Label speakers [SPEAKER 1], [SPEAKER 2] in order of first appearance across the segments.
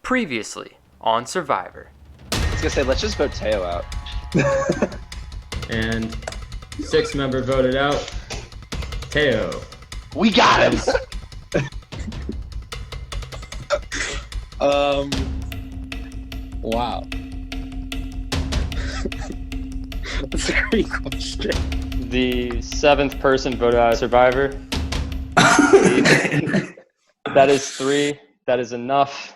[SPEAKER 1] Previously on Survivor.
[SPEAKER 2] I was gonna say, let's just vote Teo out.
[SPEAKER 3] And 6-member voted out. Teo.
[SPEAKER 2] We got him!
[SPEAKER 4] Wow. That's a great question.
[SPEAKER 1] The 7th person voted out of Survivor. That is 3. That is enough.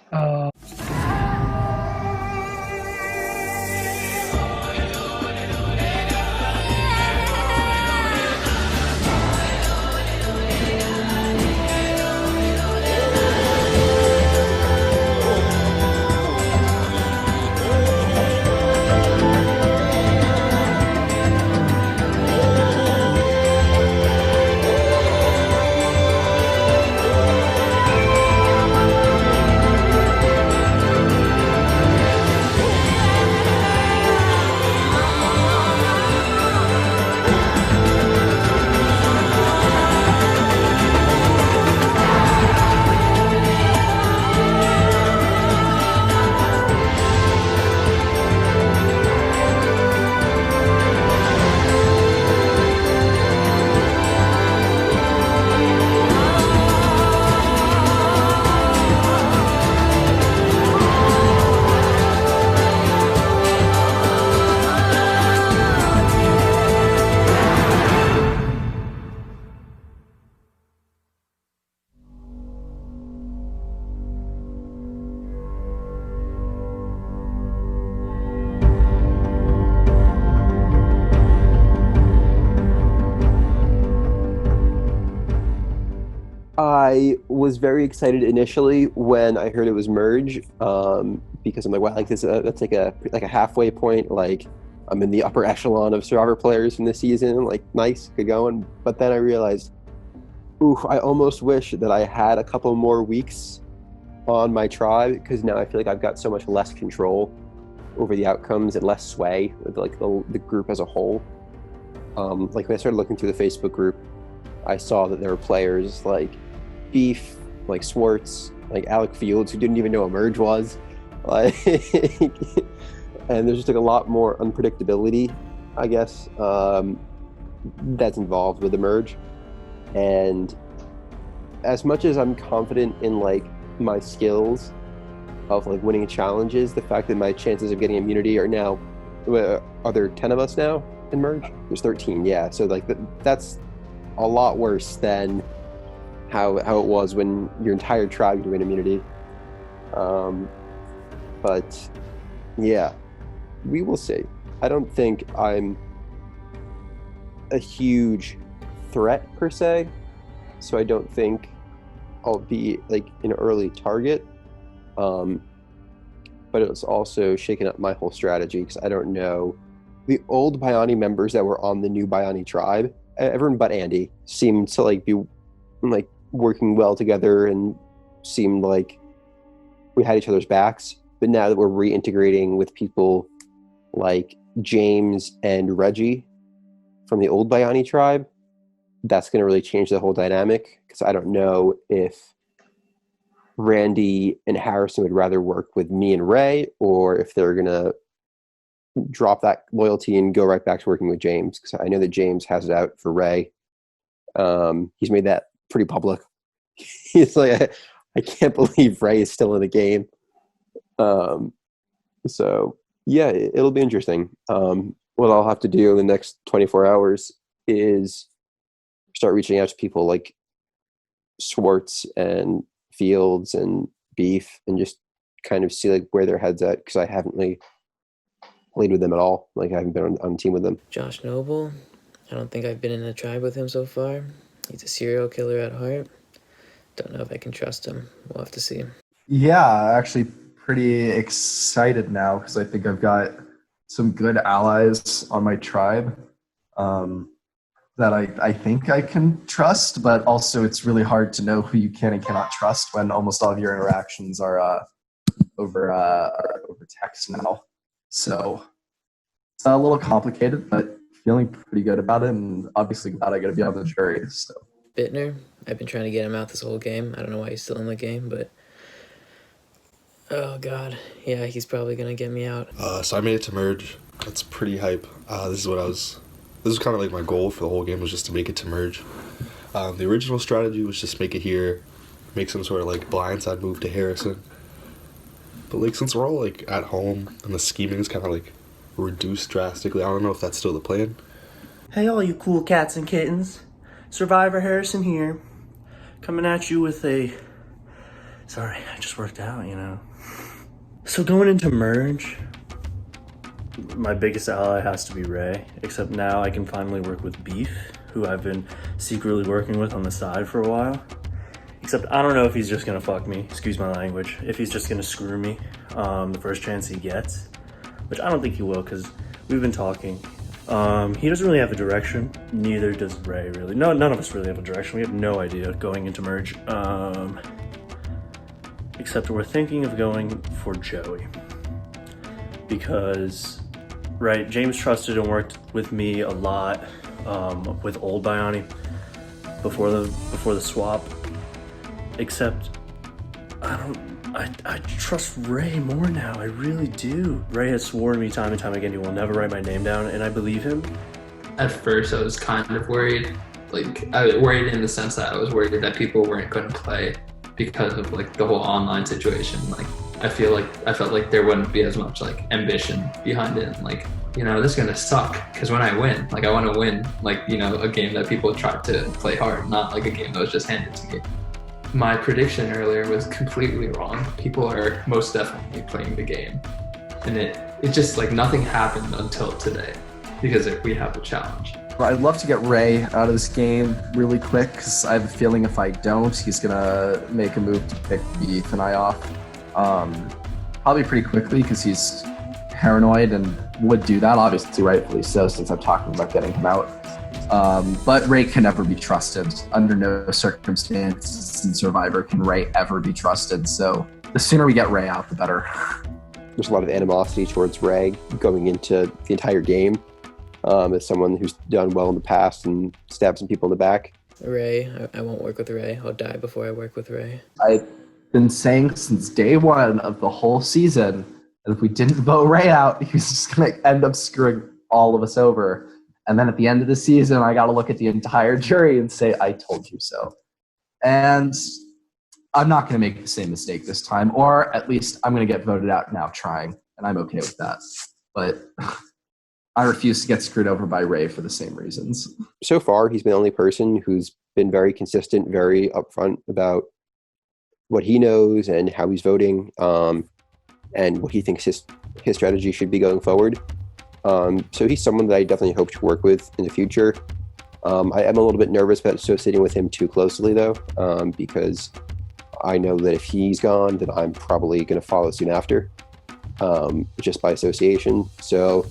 [SPEAKER 5] I was very excited initially when I heard it was merge, because I'm like, wow, like this, that's like a halfway point. Like I'm in the upper echelon of Survivor players from this season. Like nice, good going. But then I realized, ooh, I almost wish that I had a couple more weeks on my tribe, because now I feel like I've got so much less control over the outcomes and less sway with like the group as a whole. Like when I started looking through the Facebook group, I saw that there were players like Beef, like Swartz, like Alec Fields, who didn't even know what merge was, like, and there's just like a lot more unpredictability, I guess, that's involved with the merge. And as much as I'm confident in like my skills of like winning challenges, the fact that my chances of getting immunity are now, are there 10 of us now in merge? There's 13, yeah. So like that's a lot worse than how it was when your entire tribe could win immunity. But yeah, we will see. I don't think I'm a huge threat per se, so I don't think I'll be like an early target. But it's also shaken up my whole strategy, because I don't know. The old Biani members that were on the new Biani tribe, everyone but Andy, seemed to like be like working well together and seemed like we had each other's backs. But now that we're reintegrating with people like James and Reggie from the old Biani tribe, that's going to really change the whole dynamic, because I don't know if Randy and Harrison would rather work with me and Ray, or if they're going to drop that loyalty and go right back to working with James, because I know that James has it out for Ray. He's made that pretty public. He's like, I can't believe Ray is still in the game. So yeah, it'll be interesting. What I'll have to do in the next 24 hours is start reaching out to people like Swartz and Fields and Beef, and just kind of see like where their heads at, because I haven't really played with them at all. Like I haven't been on team with them.
[SPEAKER 6] Josh Noble, I don't think I've been in a tribe with him so far. He's a serial killer at heart. Don't know if I can trust him. We'll have to see.
[SPEAKER 7] Yeah, actually pretty excited now, because I think I've got some good allies on my tribe that I think I can trust, but also it's really hard to know who you can and cannot trust when almost all of your interactions are over text now. So it's a little complicated, but feeling pretty good about it, and obviously glad I got to be on the jury. So
[SPEAKER 6] Bittner, I've been trying to get him out this whole game. I don't know why he's still in the game, but Oh god, yeah, he's probably gonna get me out.
[SPEAKER 8] So I made it to merge. That's pretty hype. This is kind of like my goal for the whole game, was just to make it to merge. The original strategy was just make it here, make some sort of like blindside move to Harrison. But like since we're all like at home and the scheming is kind of like reduced drastically, I don't know if that's still the plan.
[SPEAKER 9] Hey all you cool cats and kittens, Survivor Harrison here, coming at you with sorry, I just worked out, you know. So going into merge, my biggest ally has to be Ray, except now I can finally work with Beef, who I've been secretly working with on the side for a while. Except I don't know if he's just gonna fuck me, excuse my language, if he's just gonna screw me the first chance he gets, which I don't think he will, because we've been talking. He doesn't really have a direction, neither does Ray really. No, none of us really have a direction. We have no idea going into merge. Except we're thinking of going for Joey. Because, right, James trusted and worked with me a lot with old Bioni before the swap. Except I trust Ray more now. I really do. Ray has sworn me time and time again he will never write my name down, and I believe him.
[SPEAKER 10] At first, I was kind of worried. Like, I was worried in the sense that I was worried that people weren't going to play because of like the whole online situation. Like, I felt like there wouldn't be as much like ambition behind it. Like, you know, this is gonna suck because when I win, like I want to win, like, you know, a game that people tried to play hard, not like a game that was just handed to me. My prediction earlier was completely wrong. People are most definitely playing the game, and it just like nothing happened until today because we have a challenge.
[SPEAKER 7] I'd love to get Ray out of this game really quick because I have a feeling if I don't, he's gonna make a move to pick Beef and I off. Probably pretty quickly because he's paranoid and would do that, obviously rightfully so, since I'm talking about getting him out. But Ray can never be trusted. Under no circumstances in Survivor can Ray ever be trusted. So the sooner we get Ray out, the better.
[SPEAKER 5] There's a lot of animosity towards Ray going into the entire game. As someone who's done well in the past and stabbed some people in the back.
[SPEAKER 6] Ray, I won't work with Ray. I'll die before I work with Ray.
[SPEAKER 7] I've been saying since day one of the whole season that if we didn't vote Ray out, he was just going to end up screwing all of us over. And then at the end of the season, I got to look at the entire jury and say, I told you so. And I'm not going to make the same mistake this time, or at least I'm going to get voted out now trying, and I'm okay with that. But I refuse to get screwed over by Ray for the same reasons.
[SPEAKER 5] So far, he's been the only person who's been very consistent, very upfront about what he knows and how he's voting, and what he thinks his strategy should be going forward. So he's someone that I definitely hope to work with in the future. I am a little bit nervous about associating with him too closely, though, because I know that if he's gone, then I'm probably going to follow soon after, just by association. So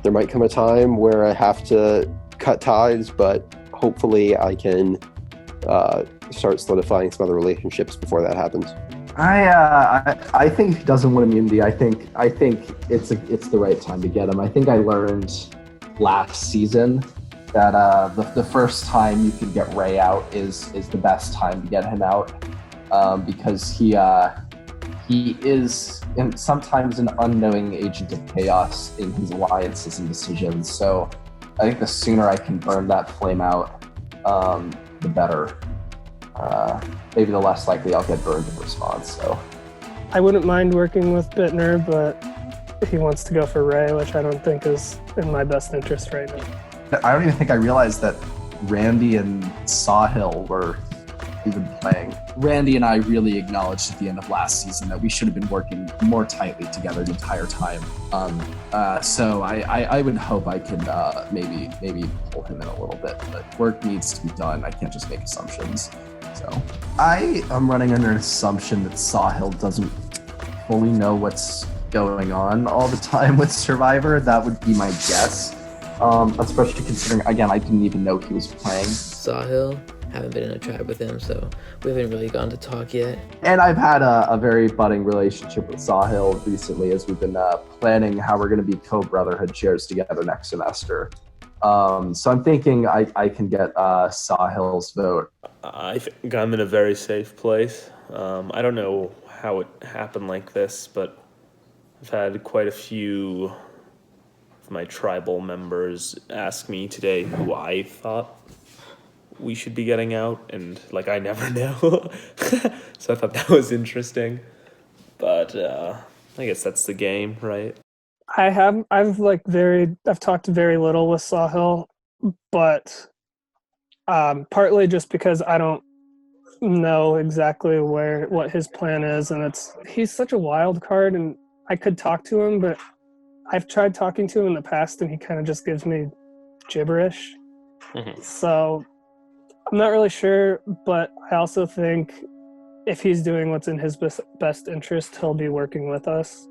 [SPEAKER 5] there might come a time where I have to cut ties, but hopefully I can start solidifying some other relationships before that happens.
[SPEAKER 7] I think he doesn't want immunity. I think it's the right time to get him. I think I learned last season that the first time you can get Ray out is the best time to get him out, because he is sometimes an unknowing agent of chaos in his alliances and decisions. So I think the sooner I can burn that flame out, the better. Maybe the less likely I'll get burned in response. So
[SPEAKER 4] I wouldn't mind working with Bittner, but if he wants to go for Ray, which I don't think is in my best interest right now.
[SPEAKER 7] I don't even think I realized that Randy and Sawhill were even playing. Randy and I really acknowledged at the end of last season that we should have been working more tightly together the entire time. So I would hope I can maybe pull him in a little bit, but work needs to be done. I can't just make assumptions. So I am running under an assumption that Sawhill doesn't fully know what's going on all the time with Survivor. That would be my guess. Especially considering, again, I didn't even know he was playing.
[SPEAKER 6] Sawhill, haven't been in a tribe with him, so we haven't really gone to talk yet.
[SPEAKER 7] And I've had a very budding relationship with Sawhill recently as we've been planning how we're going to be co-brotherhood chairs together next semester. So I'm thinking I can get Sawhill's vote.
[SPEAKER 11] I think I'm in a very safe place. I don't know how it happened like this, but I've had quite a few of my tribal members ask me today who I thought we should be getting out, and like I never know. So I thought that was interesting. But I guess that's the game, right?
[SPEAKER 4] I've talked very little with Sahil, but partly just because I don't know exactly what his plan is, and he's such a wild card, and I could talk to him, but I've tried talking to him in the past, and he kind of just gives me gibberish.
[SPEAKER 1] Mhm.
[SPEAKER 4] So I'm not really sure, but I also think if he's doing what's in his best interest, he'll be working with us.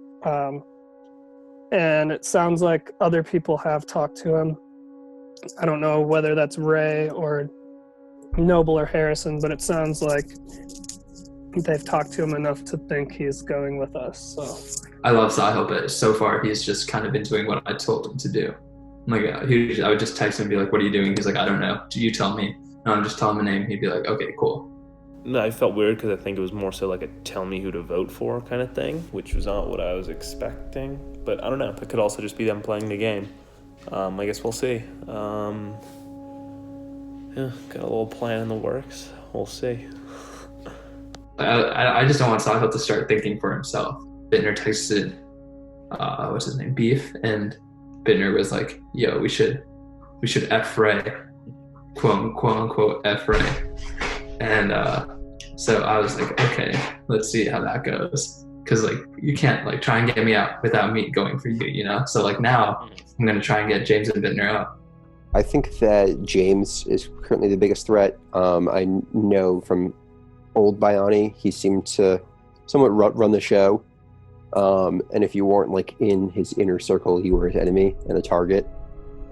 [SPEAKER 4] And it sounds like other people have talked to him. I don't know whether that's Ray or Noble or Harrison, but it sounds like they've talked to him enough to think he's going with us. So
[SPEAKER 10] I love Sahil, but so far he's just kind of been doing what I told him to do. Like I would just text him and be like, "What are you doing?" He's like, "I don't know. You tell me." And I'm just telling him a name. He'd be like, "Okay, cool."
[SPEAKER 11] No, I felt weird because I think it was more so like a tell me who to vote for kind of thing, which was not what I was expecting. But I don't know. It could also just be them playing the game. I guess we'll see. Yeah, got a little plan in the works. We'll see.
[SPEAKER 10] I just don't want Sahil to start thinking for himself. Bittner texted, what's his name, Beef, and Bittner was like, "Yo, we should F Ray, quote unquote F Ray," and so I was like, okay, let's see how that goes, because like you can't like try and get me out without me going for you, you know. So like now I'm gonna try and get James and Bittner out.
[SPEAKER 5] I think that James is currently the biggest threat. I know from old Biani, he seemed to somewhat run the show. And if you weren't like in his inner circle, you were his enemy and a target.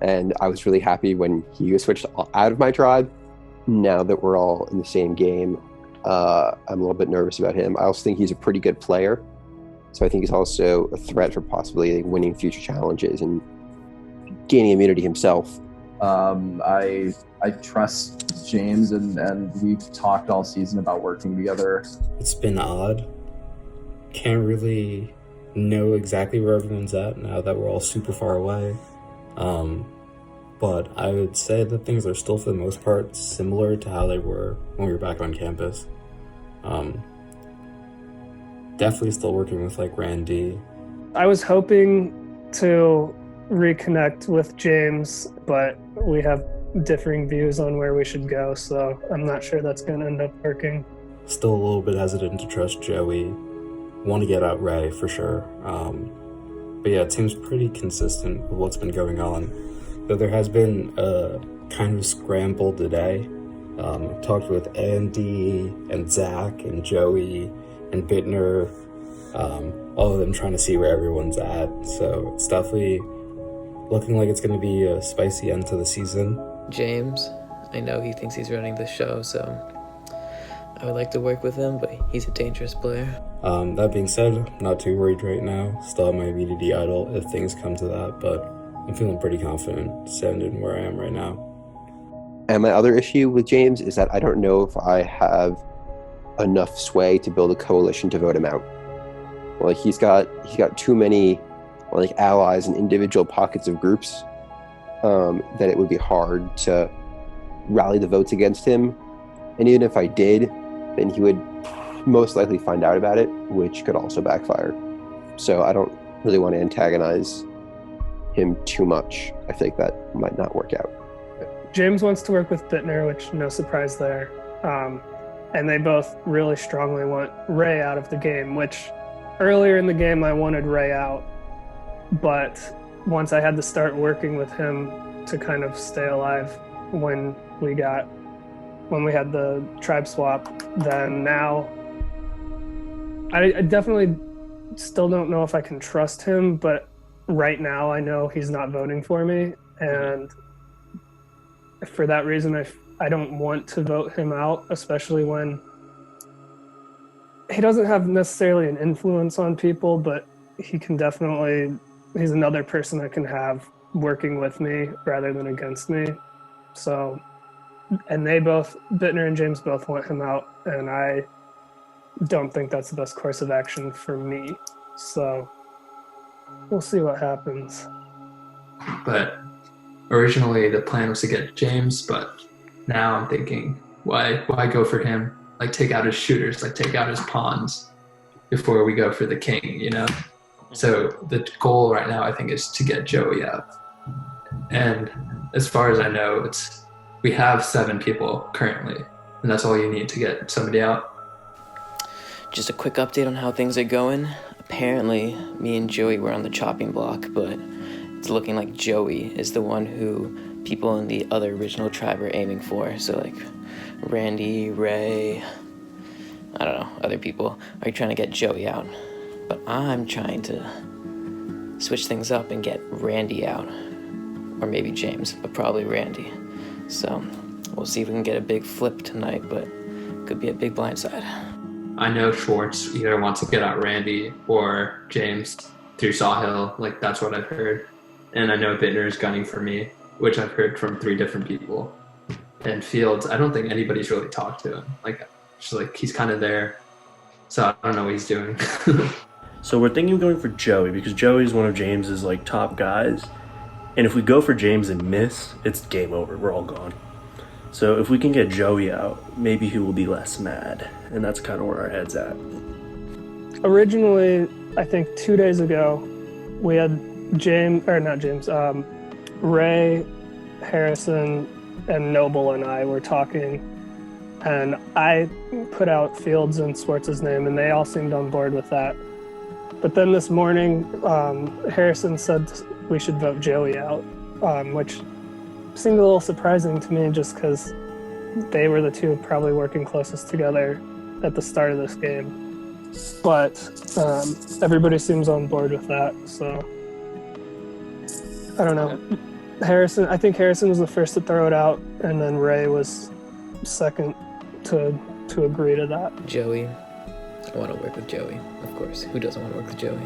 [SPEAKER 5] And I was really happy when he was switched out of my tribe. Now that we're all in the same game, I'm a little bit nervous about him. I also think he's a pretty good player. So I think he's also a threat for possibly winning future challenges and gaining immunity himself.
[SPEAKER 7] I trust James, and we've talked all season about working together.
[SPEAKER 12] It's been odd. Can't really know exactly where everyone's at now that we're all super far away. But I would say that things are still, for the most part, similar to how they were when we were back on campus. Definitely still working with like Randy.
[SPEAKER 4] I was hoping to reconnect with James, but we have differing views on where we should go, so I'm not sure that's going to end up working.
[SPEAKER 12] Still a little bit hesitant to trust Joey. Want to get out Ray for sure. But yeah, it seems pretty consistent with what's been going on. Though there has been a kind of scramble today. Talked with Andy and Zach and Joey and Bittner, all of them trying to see where everyone's at. So it's definitely looking like it's going to be a spicy end to the season.
[SPEAKER 6] James, I know he thinks he's running the show, so I would like to work with him, but he's a dangerous player.
[SPEAKER 12] That being said, I'm not too worried right now. Still have my immunity idle if things come to that, but I'm feeling pretty confident standing where I am right now.
[SPEAKER 5] And my other issue with James is that I don't know if I have enough sway to build a coalition to vote him out. Like he's got too many like allies and individual pockets of groups that it would be hard to rally the votes against him. And even if I did, then he would most likely find out about it, which could also backfire. So I don't really want to antagonize him too much. I think that might not work out.
[SPEAKER 4] James wants to work with Bittner, which no surprise there. And they both really strongly want Ray out of the game, which earlier in the game I wanted Ray out. But once I had to start working with him to kind of stay alive when we had the tribe swap, then now I definitely still don't know if I can trust him, but right now I know he's not voting for me, and for that reason I don't want to vote him out, especially when he doesn't have necessarily an influence on people, but he's another person I can have working with me rather than against me. So, and Bittner and James both want him out, and don't think that's the best course of action for me. So we'll see what happens.
[SPEAKER 10] But originally the plan was to get James, but now I'm thinking, why go for him? Like, take out his shooters, like take out his pawns before we go for the king, you know? So the goal right now, I think, is to get Joey out. And as far as I know, we have 7 people currently, and that's all you need to get somebody out.
[SPEAKER 6] Just a quick update on how things are going. Apparently, me and Joey were on the chopping block, but it's looking like Joey is the one who people in the other original tribe are aiming for. So like Randy, Ray, I don't know, other people are trying to get Joey out. But I'm trying to switch things up and get Randy out. Or maybe James, but probably Randy. So we'll see if we can get a big flip tonight, but could be a big blindside.
[SPEAKER 10] I know Schwartz either wants to get out Randy or James through Sawhill. Like, that's what I've heard. And I know Bittner is gunning for me, which I've heard from 3 different people. And Fields, I don't think anybody's really talked to him. Like, just like he's kind of there. So I don't know what he's doing.
[SPEAKER 9] So we're thinking of going for Joey because Joey's one of James's like top guys. And if we go for James and miss, it's game over. We're all gone. So if we can get Joey out, maybe he will be less mad. And that's kind of where our head's at.
[SPEAKER 4] Originally, I think 2 days ago, we had Ray, Harrison, and Noble and I were talking. And I put out Fields and Schwartz's name, and they all seemed on board with that. But then this morning, Harrison said we should vote Joey out, which seemed a little surprising to me just because they were the two probably working closest together at the start of this game. But everybody seems on board with that, so I don't know. I think Harrison was the first to throw it out, and then Ray was second to agree to that.
[SPEAKER 6] Joey. I want to work with Joey, of course. Who doesn't want to work with Joey?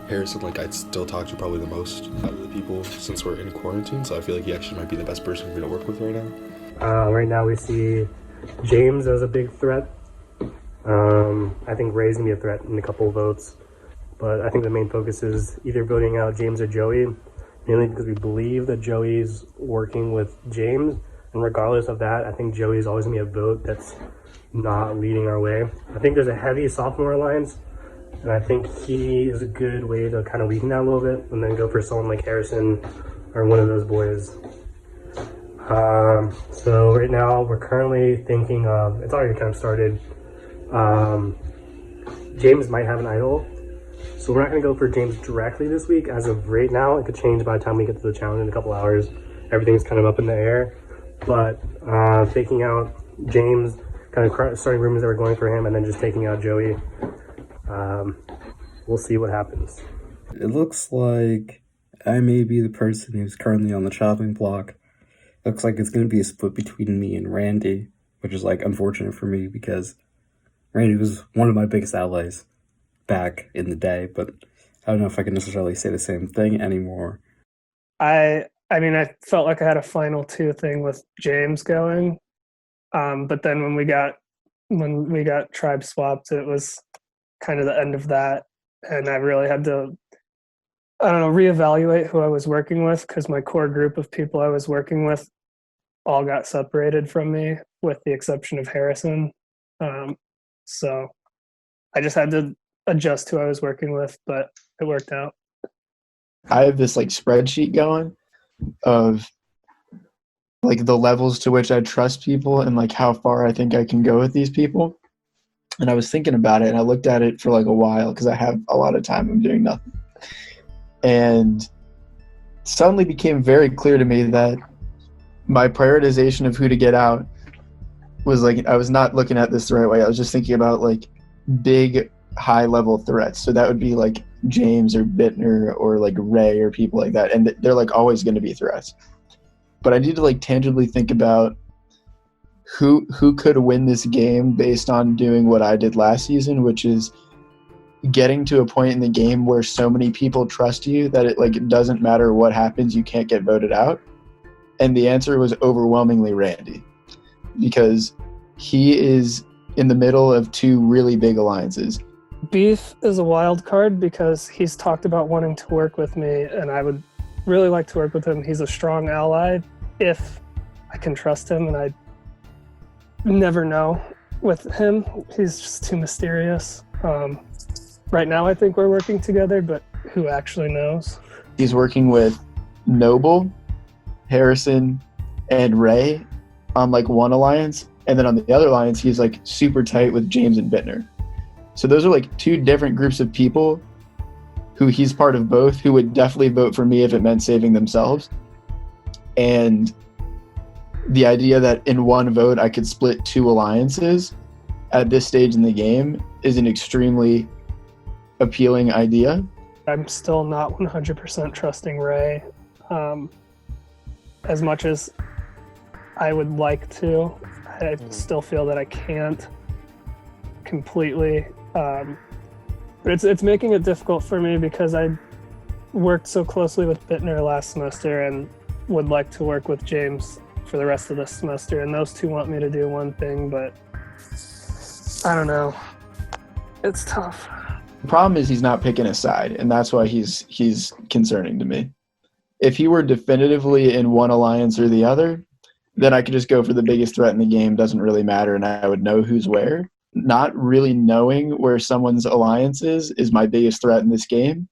[SPEAKER 8] Harrison, like, I'd still talk to probably the most out of the people since we're in quarantine, so I feel like he actually might be the best person for me to work with right now.
[SPEAKER 13] Right now we see James as a big threat. I think Ray's going to be a threat in a couple of votes, but I think the main focus is either voting out James or Joey, mainly because we believe that Joey's working with James, and regardless of that, I think Joey's always going to be a vote that's not leading our way. I think there's a heavy sophomore alliance, and I think he is a good way to kind of weaken that a little bit and then go for someone like Harrison or one of those boys. So right now we're currently thinking of, it's already kind of started, James might have an idol, so we're not going to go for James directly this week. As of right now, it could change by the time we get to the challenge in a couple hours. Everything's kind of up in the air, but taking out James, kind of starting rumors that we're going for him, and then just taking out Joey. We'll see what happens.
[SPEAKER 12] It looks like I may be the person who's currently on the chopping block. Looks like it's going to be a split between me and Randy, which is like unfortunate for me because Randy was one of my biggest allies back in the day, but I don't know if I can necessarily say the same thing anymore.
[SPEAKER 4] I mean, I felt like I had a final 2 thing with James going. But then when we got tribe swapped, it was kind of the end of that, and I really had to, I don't know, reevaluate who I was working with because my core group of people I was working with all got separated from me, with the exception of Harrison. So I just had to adjust who I was working with, but it worked out.
[SPEAKER 14] I have this like spreadsheet going of like the levels to which I trust people and like how far I think I can go with these people. And I was thinking about it and I looked at it for like a while because I have a lot of time. I'm doing nothing. And suddenly became very clear to me that my prioritization of who to get out was like, I was not looking at this the right way. I was just thinking about like big high level threats. So that would be like James or Bittner or like Ray or people like that. And they're like always going to be threats. But I need to like tangibly think about who could win this game based on doing what I did last season, which is getting to a point in the game where so many people trust you that it doesn't matter what happens, you can't get voted out. And the answer was overwhelmingly Randy, because he is in the middle of two really big alliances.
[SPEAKER 4] Beef is a wild card because he's talked about wanting to work with me, and I would really like to work with him. He's a strong ally if I can trust him, and I never know with him. He's just too mysterious. Right now I think we're working together, but who actually knows?
[SPEAKER 14] He's working with Noble, Harrison, and Ray on like one alliance, and then on the other alliance he's like super tight with James and Bittner. So those are like two different groups of people who he's part of both, who would definitely vote for me if it meant saving themselves. And the idea that in one vote I could split two alliances at this stage in the game is an extremely appealing idea.
[SPEAKER 4] I'm still not 100% trusting Ray. As much as I would like to, I still feel that I can't completely. But it's making it difficult for me because I worked so closely with Bittner last semester and would like to work with James for the rest of this semester, and those two want me to do one thing, but I don't know. It's tough.
[SPEAKER 14] The problem is he's not picking a side, and that's why he's concerning to me. If he were definitively in one alliance or the other, then I could just go for the biggest threat in the game, doesn't really matter, and I would know who's where. Not really knowing where someone's alliance is my biggest threat in this game,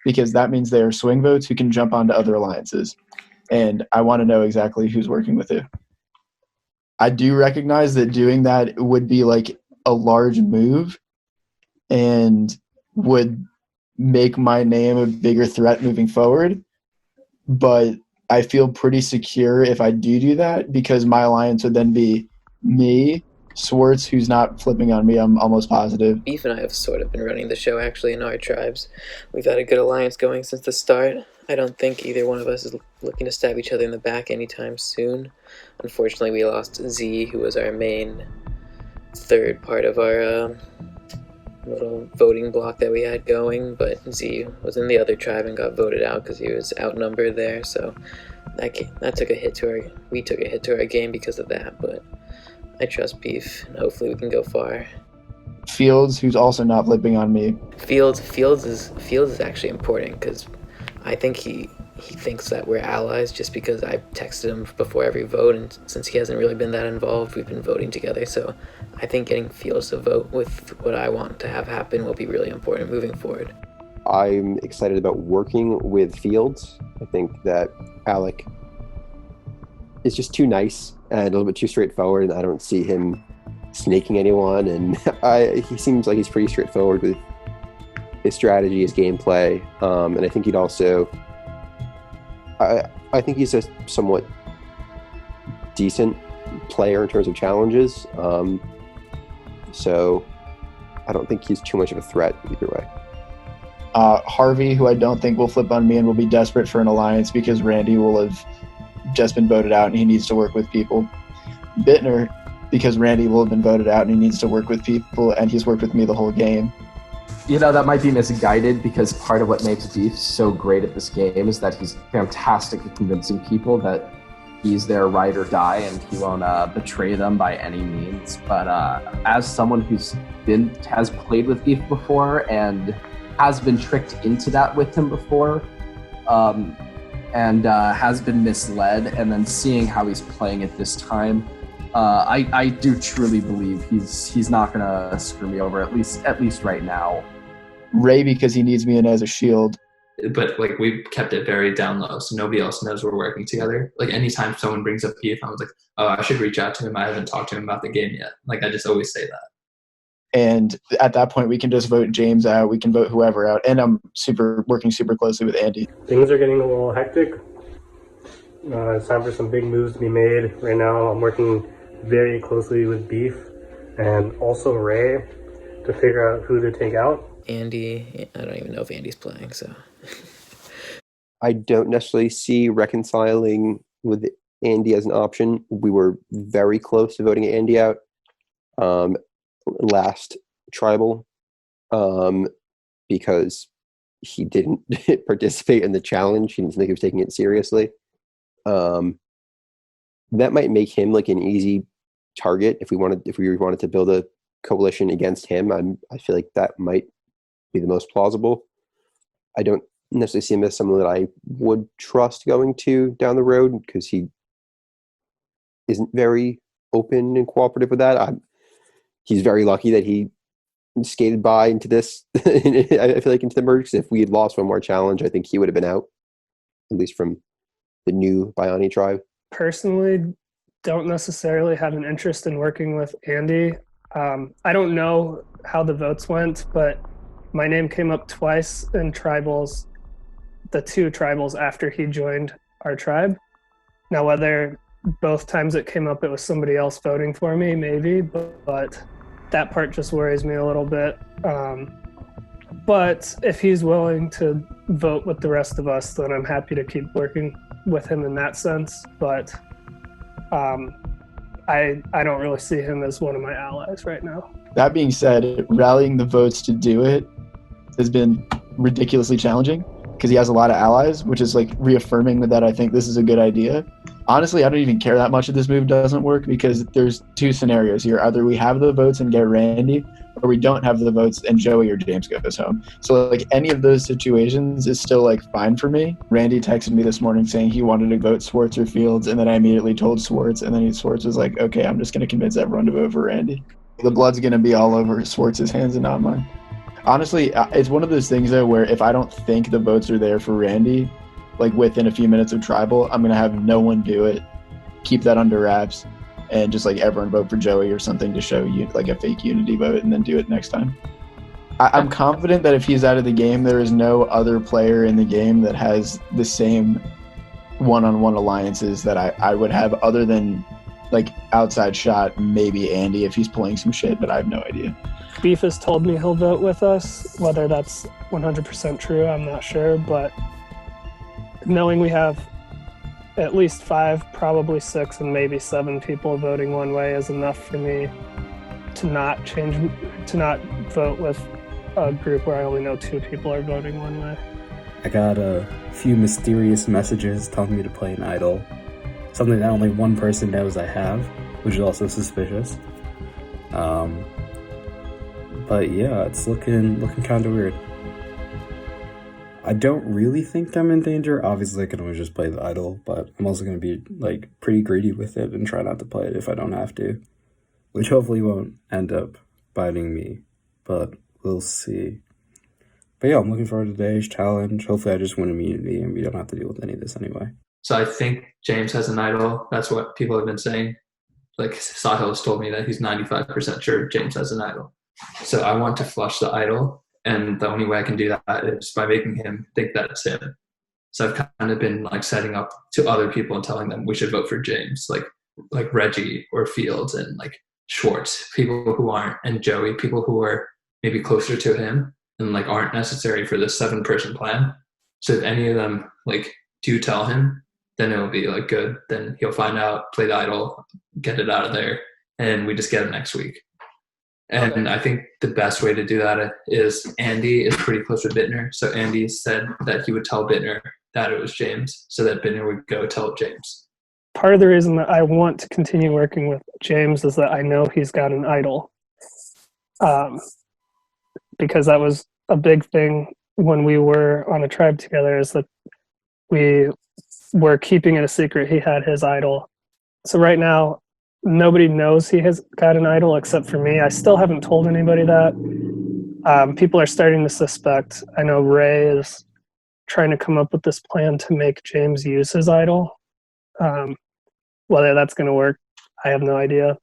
[SPEAKER 14] because that means they are swing votes who can jump onto other alliances. And I want to know exactly who's working with who. I do recognize that doing that would be like a large move and would make my name a bigger threat moving forward. But I feel pretty secure if I do that, because my alliance would then be me, Swartz, who's not flipping on me, I'm almost positive.
[SPEAKER 6] Beef and I have sort of been running the show actually in our tribes. We've had a good alliance going since the start. I don't think either one of us is looking to stab each other in the back anytime soon. Unfortunately, we lost Z, who was our main third part of our little voting block that we had going, but Z was in the other tribe and got voted out because he was outnumbered there, so that took a hit to we took a hit to our game because of that, but I trust Beef, and hopefully we can go far.
[SPEAKER 14] Fields, who's also not flipping on me.
[SPEAKER 6] Fields is actually important because I think he thinks that we're allies just because I texted him before every vote, and since he hasn't really been that involved, we've been voting together. So I think getting Fields to vote with what I want to have happen will be really important moving forward.
[SPEAKER 5] I'm excited about working with Fields. I think that Alec is just too nice and a little bit too straightforward, and I don't see him snaking anyone. And he seems like he's pretty straightforward with his strategy, his gameplay, and I think he'd also. I think he's a somewhat decent player in terms of challenges. So I don't think he's too much of a threat either way.
[SPEAKER 14] Harvey, who I don't think will flip on me and will be desperate for an alliance because Randy will have just been voted out and he needs to work with people. Bittner, because Randy will have been voted out and he needs to work with people, and he's worked with me the whole game.
[SPEAKER 2] You know, that might be misguided because part of what makes Beef so great at this game is that he's fantastic at convincing people that he's their ride or die and he won't betray them by any means. But as someone who's has played with Beef before and has been tricked into that with him before, and has been misled, and then seeing how he's playing it this time, I do truly believe he's not gonna screw me over, at least right now.
[SPEAKER 14] Ray, because he needs me in as a shield.
[SPEAKER 10] But like we kept it very down low, so nobody else knows we're working together. Like anytime someone brings up Beef, I was like, oh, I should reach out to him. I haven't talked to him about the game yet. Like I just always say that.
[SPEAKER 14] And at that point, we can just vote James out. We can vote whoever out. And I'm working super closely with Andy.
[SPEAKER 13] Things are getting a little hectic. It's time for some big moves to be made. Right now, I'm working very closely with Beef and also Ray to figure out who to take out.
[SPEAKER 6] Andy, I don't even know if Andy's playing, so.
[SPEAKER 5] I don't necessarily see reconciling with Andy as an option. We were very close to voting Andy out last tribal because he didn't participate in the challenge. He didn't think he was taking it seriously. That might make him like an easy target if we wanted to build coalition against him. I feel like that might be the most plausible. I don't necessarily see him as someone that I would trust going to down the road because he isn't very open and cooperative with that. He's very lucky that he skated by into this. I feel like into the merge. If we had lost one more challenge, I think he would have been out, at least from the new Biani tribe.
[SPEAKER 4] Personally, don't necessarily have an interest in working with Andy. I don't know how the votes went, but my name came up twice in tribals, the 2 tribals after he joined our tribe. Now, whether both times it came up, it was somebody else voting for me, maybe, but that part just worries me a little bit. But if he's willing to vote with the rest of us, then I'm happy to keep working with him in that sense. But I don't really see him as one of my allies right now.
[SPEAKER 14] That being said, rallying the votes to do it has been ridiculously challenging because he has a lot of allies, which is like reaffirming that I think this is a good idea. Honestly, I don't even care that much if this move doesn't work because there's 2 scenarios here. Either we have the votes and get Randy, or we don't have the votes and Joey or James goes home. So like any of those situations is still like fine for me. Randy texted me this morning saying he wanted to vote Swartz or Fields, and then I immediately told Swartz, and then Swartz was like, okay, I'm just going to convince everyone to vote for Randy. The blood's going to be all over Swartz's hands and not mine. Honestly, it's one of those things though where if I don't think the votes are there for Randy, like within a few minutes of tribal, I'm gonna have no one do it, keep that under wraps, and just like everyone vote for Joey or something to show you like a fake unity vote, and then do it next time. I'm confident that if he's out of the game, there is no other player in the game that has the same one-on-one alliances that I would have, other than like outside shot, maybe Andy if he's pulling some shit, but I have no idea.
[SPEAKER 4] Beef has told me he'll vote with us. Whether that's 100% true, I'm not sure, but knowing we have at least 5, probably 6, and maybe 7 people voting one way is enough for me to not vote with a group where I only know 2 people are voting one way.
[SPEAKER 12] I got a few mysterious messages telling me to play an idol, something that only one person knows I have, which is also suspicious. But yeah, it's looking kind of weird. I don't really think I'm in danger. Obviously, I can always just play the idol, but I'm also going to be like pretty greedy with it and try not to play it if I don't have to, which hopefully won't end up biting me, but we'll see. But yeah, I'm looking forward to today's challenge. Hopefully I just win immunity and we don't have to deal with any of this anyway.
[SPEAKER 10] So I think James has an idol. That's what people have been saying. Like Sahil has told me that he's 95% sure James has an idol. So I want to flush the idol, and the only way I can do that is by making him think that it's him. So I've kind of been like setting up to other people and telling them we should vote for James, like Reggie or Fields and like Schwartz, people who aren't, and Joey, people who are maybe closer to him and like aren't necessary for this 7-person plan. So if any of them like do tell him, then it'll be like good. Then he'll find out, play the idol, get it out of there, and we just get it next week. And okay. I think the best way to do that is Andy is pretty close with Bittner. So Andy said that he would tell Bittner that it was James, so that Bittner would go tell James.
[SPEAKER 4] Part of the reason that I want to continue working with James is that I know he's got an idol. Because that was a big thing when we were on a tribe together, is that we were keeping it a secret. He had his idol. So right now, nobody knows he has got an idol except for me. I still haven't told anybody that. People are starting to suspect. I know Ray is trying to come up with this plan to make James use his idol. Whether that's going to work, I have no idea.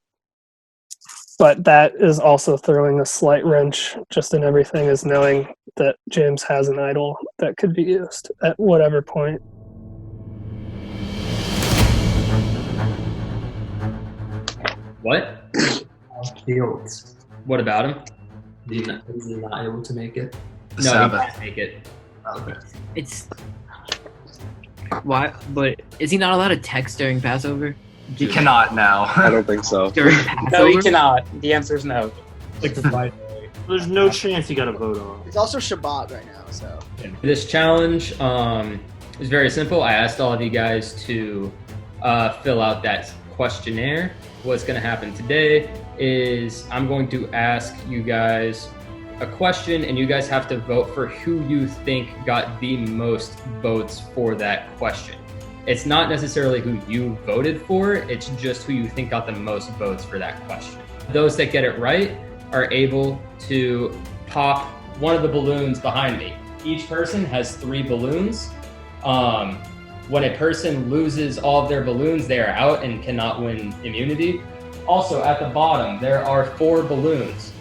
[SPEAKER 4] But that is also throwing a slight wrench just in everything, is knowing that James has an idol that could be used at whatever point.
[SPEAKER 10] What? Fields. What about him? Is he not able to make it? No, he can't make it. Okay.
[SPEAKER 15] It's why? But is he not allowed to text during Passover?
[SPEAKER 16] He cannot now.
[SPEAKER 5] I don't think so.
[SPEAKER 15] During Passover?
[SPEAKER 16] No, he cannot. The answer is no.
[SPEAKER 17] Like the Friday. There's no chance you got to vote on.
[SPEAKER 18] It's also Shabbat right now, so.
[SPEAKER 3] This challenge is very simple. I asked all of you guys to fill out that questionnaire. What's going to happen today is I'm going to ask you guys a question, and you guys have to vote for who you think got the most votes for that question. It's not necessarily who you voted for, it's just who you think got the most votes for that question. Those that get it right are able to pop one of the balloons behind me. Each person has 3 balloons. When a person loses all of their balloons, they are out and cannot win immunity. Also, at the bottom, there are 4 balloons,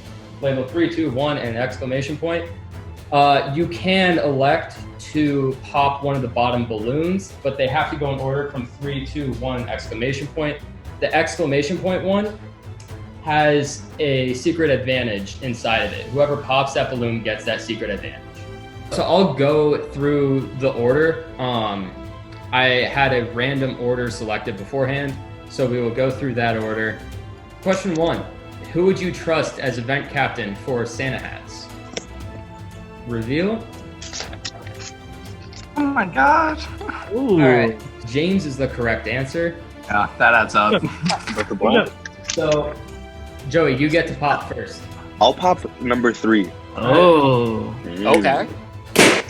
[SPEAKER 3] labeled 3, 2, 1, and an exclamation point. You can elect to pop one of the bottom balloons, but they have to go in order from 3, 2, 1, exclamation point. The exclamation point one has a secret advantage inside of it. Whoever pops that balloon gets that secret advantage. So I'll go through the order. I had a random order selected beforehand, so we will go through that order. Question 1, who would you trust as event captain for Santa hats? Reveal?
[SPEAKER 17] Oh my god.
[SPEAKER 3] All right, James is the correct answer.
[SPEAKER 17] Yeah, that adds up.
[SPEAKER 3] So, Joey, you get to pop first.
[SPEAKER 8] I'll pop number 3.
[SPEAKER 15] Oh.
[SPEAKER 8] Okay.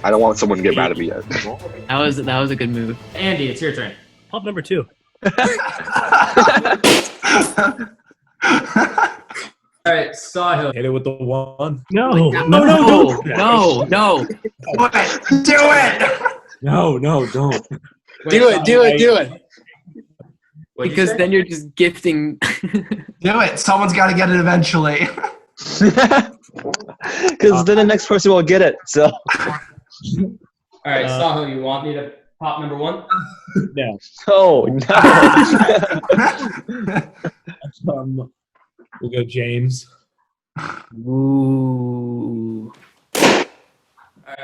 [SPEAKER 8] I don't want someone to get mad at me yet.
[SPEAKER 15] That was a good move.
[SPEAKER 3] Andy, it's your turn.
[SPEAKER 13] Pop number 2.
[SPEAKER 3] All right, Sahil.
[SPEAKER 11] Hit it with the 1.
[SPEAKER 13] No.
[SPEAKER 15] No.
[SPEAKER 17] Do it!
[SPEAKER 11] No, don't.
[SPEAKER 15] Do it.
[SPEAKER 3] What'd you
[SPEAKER 15] Because
[SPEAKER 3] say?
[SPEAKER 15] then you're just gifting.
[SPEAKER 17] Do it. Someone's got to get it eventually.
[SPEAKER 19] Because then the next person will get it. So.
[SPEAKER 3] All right, Sahil, you want me to pop number 1?
[SPEAKER 11] No.
[SPEAKER 19] Oh no.
[SPEAKER 11] We'll go James.
[SPEAKER 15] Ooh.
[SPEAKER 3] All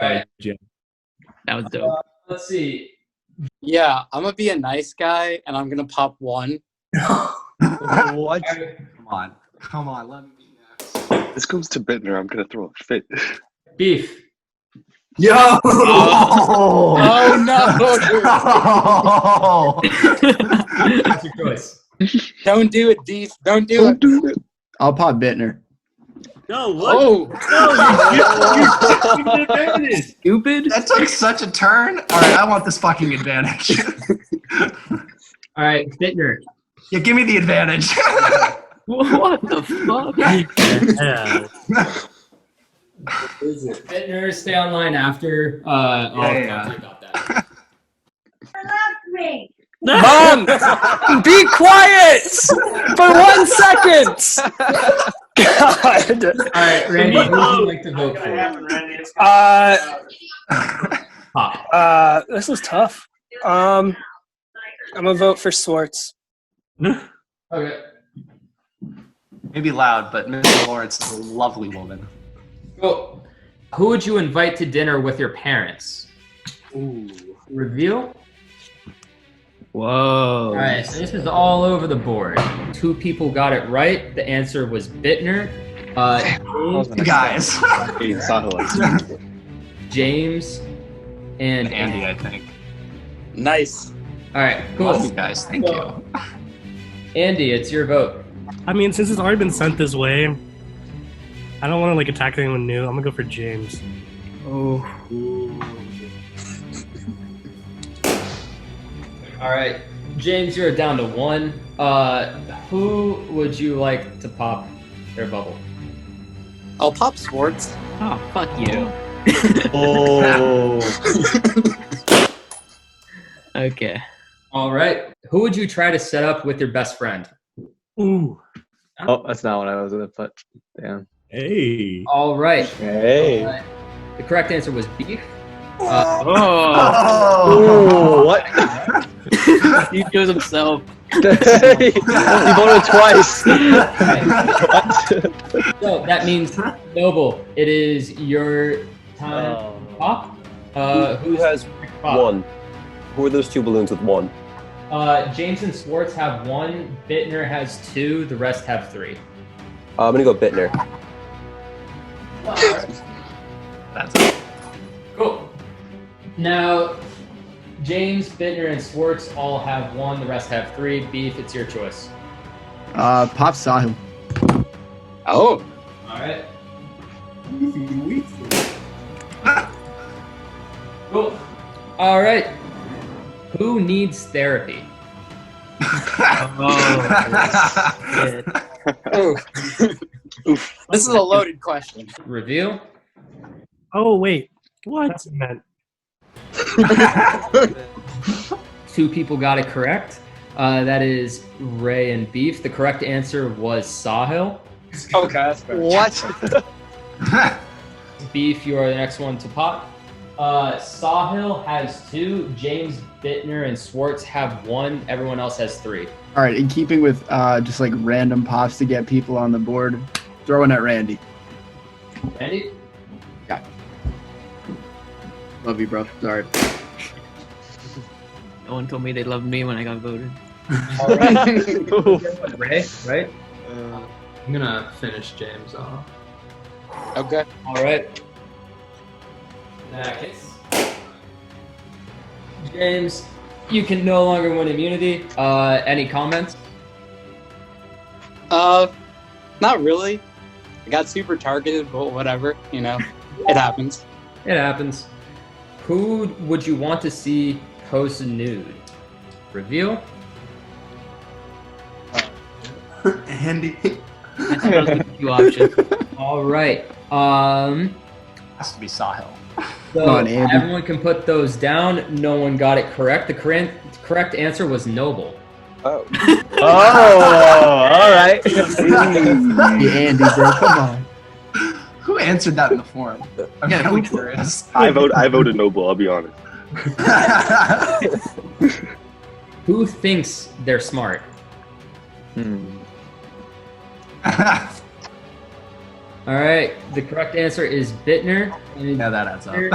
[SPEAKER 3] right.
[SPEAKER 11] Jim.
[SPEAKER 15] That was dope.
[SPEAKER 3] Let's see.
[SPEAKER 16] Yeah, I'm gonna be a nice guy and I'm gonna pop 1.
[SPEAKER 19] What?
[SPEAKER 17] Come on, let me be next.
[SPEAKER 8] This goes to Bittner. I'm gonna throw a fit.
[SPEAKER 3] Beef.
[SPEAKER 17] Yo!
[SPEAKER 16] Oh no!
[SPEAKER 3] That's your choice.
[SPEAKER 16] Don't do it, Deef. Don't do it.
[SPEAKER 14] I'll pop Bittner.
[SPEAKER 11] No, what?
[SPEAKER 16] Oh!
[SPEAKER 11] No, you
[SPEAKER 15] Stupid.
[SPEAKER 17] That took such a turn. All right, I want this fucking advantage.
[SPEAKER 3] All right, Bittner.
[SPEAKER 17] Yeah, give me the advantage.
[SPEAKER 15] What the fuck?
[SPEAKER 3] Bittner, stay online after.
[SPEAKER 17] Yeah.
[SPEAKER 3] Got that.
[SPEAKER 16] Mom! Be quiet! For 1 second! God!
[SPEAKER 3] All right, Randy, who would you like to vote for?
[SPEAKER 4] This is tough. I'm gonna vote for Swartz.
[SPEAKER 3] Okay.
[SPEAKER 17] Maybe loud, but Mrs. Lawrence is a lovely woman.
[SPEAKER 3] Cool. Who would you invite to dinner with your parents?
[SPEAKER 17] Ooh.
[SPEAKER 3] Reveal?
[SPEAKER 15] Whoa.
[SPEAKER 3] All right, so this is all over the board. 2 people got it right. The answer was Bittner.
[SPEAKER 17] Guys.
[SPEAKER 3] James and
[SPEAKER 17] Andy, I think.
[SPEAKER 16] Nice.
[SPEAKER 3] All right, cool.
[SPEAKER 17] Love you guys. Thank you.
[SPEAKER 3] Andy, it's your vote.
[SPEAKER 13] I mean, since it's already been sent this way, I don't want to attack anyone new. I'm gonna go for James.
[SPEAKER 15] Oh.
[SPEAKER 3] All right, James, you're down to 1. Who would you like to pop their bubble?
[SPEAKER 16] I'll pop Swartz.
[SPEAKER 15] Oh, fuck you.
[SPEAKER 19] Oh.
[SPEAKER 15] Okay.
[SPEAKER 3] All right, who would you try to set up with your best friend?
[SPEAKER 13] Ooh.
[SPEAKER 19] Oh, that's not what I was gonna put. Damn.
[SPEAKER 11] Hey.
[SPEAKER 3] All right.
[SPEAKER 19] Hey.
[SPEAKER 3] The correct answer was Beef.
[SPEAKER 19] Oh. What?
[SPEAKER 15] He chose himself.
[SPEAKER 19] He voted twice.
[SPEAKER 3] So that means Noble. It is your time. Pop.
[SPEAKER 5] Who has
[SPEAKER 3] pop?
[SPEAKER 5] 1? Who are those 2 balloons with 1?
[SPEAKER 3] James and Swartz have 1. Bittner has 2. The rest have 3.
[SPEAKER 5] I'm gonna go Bittner.
[SPEAKER 17] That's it.
[SPEAKER 3] Cool. Now, James, Bittner, and Swartz all have 1. The rest have 3. Beef, it's your choice.
[SPEAKER 14] Pop Sahil.
[SPEAKER 16] Oh.
[SPEAKER 3] All right. Cool. All right. Who needs therapy?
[SPEAKER 16] This is a loaded question.
[SPEAKER 3] Reveal.
[SPEAKER 13] Oh wait, what? Meant.
[SPEAKER 3] Two people got it correct. That is Ray and Beef. The correct answer was Sahil.
[SPEAKER 16] Okay.
[SPEAKER 17] What?
[SPEAKER 3] Beef, you are the next one to pop. Sahil has 2. James, Bittner, and Swartz have 1. Everyone else has 3.
[SPEAKER 14] All right, in keeping with just like random pops to get people on the board, throwing at Randy.
[SPEAKER 3] Randy?
[SPEAKER 14] Yeah. Love you, bro. Sorry.
[SPEAKER 15] No one told me they loved me when I got voted.
[SPEAKER 3] All right. Ray, right?
[SPEAKER 10] I'm gonna finish James off.
[SPEAKER 16] Okay.
[SPEAKER 3] All right. In that case, James, you can no longer win immunity. Any comments?
[SPEAKER 16] Not really. I got super targeted, but whatever. You know, it happens.
[SPEAKER 3] It happens. Who would you want to see post nude? Reveal.
[SPEAKER 17] Andy.
[SPEAKER 15] I thought I was with you options.
[SPEAKER 3] All right.
[SPEAKER 17] Has to be Sahil.
[SPEAKER 3] So
[SPEAKER 14] Come on, Andy.
[SPEAKER 3] everyone can put those down. No one got it correct. The correct answer was Noble.
[SPEAKER 5] Oh.
[SPEAKER 19] Oh, all right.
[SPEAKER 14] Yeah, Andy, bro, come on.
[SPEAKER 17] Who answered that in the forum? I'm
[SPEAKER 19] Yeah,
[SPEAKER 17] really
[SPEAKER 19] who-
[SPEAKER 17] curious.
[SPEAKER 20] I voted Noble. I'll be honest.
[SPEAKER 3] Who thinks they're smart? All right. The correct answer is Bittner.
[SPEAKER 17] Yeah, that adds up.
[SPEAKER 3] And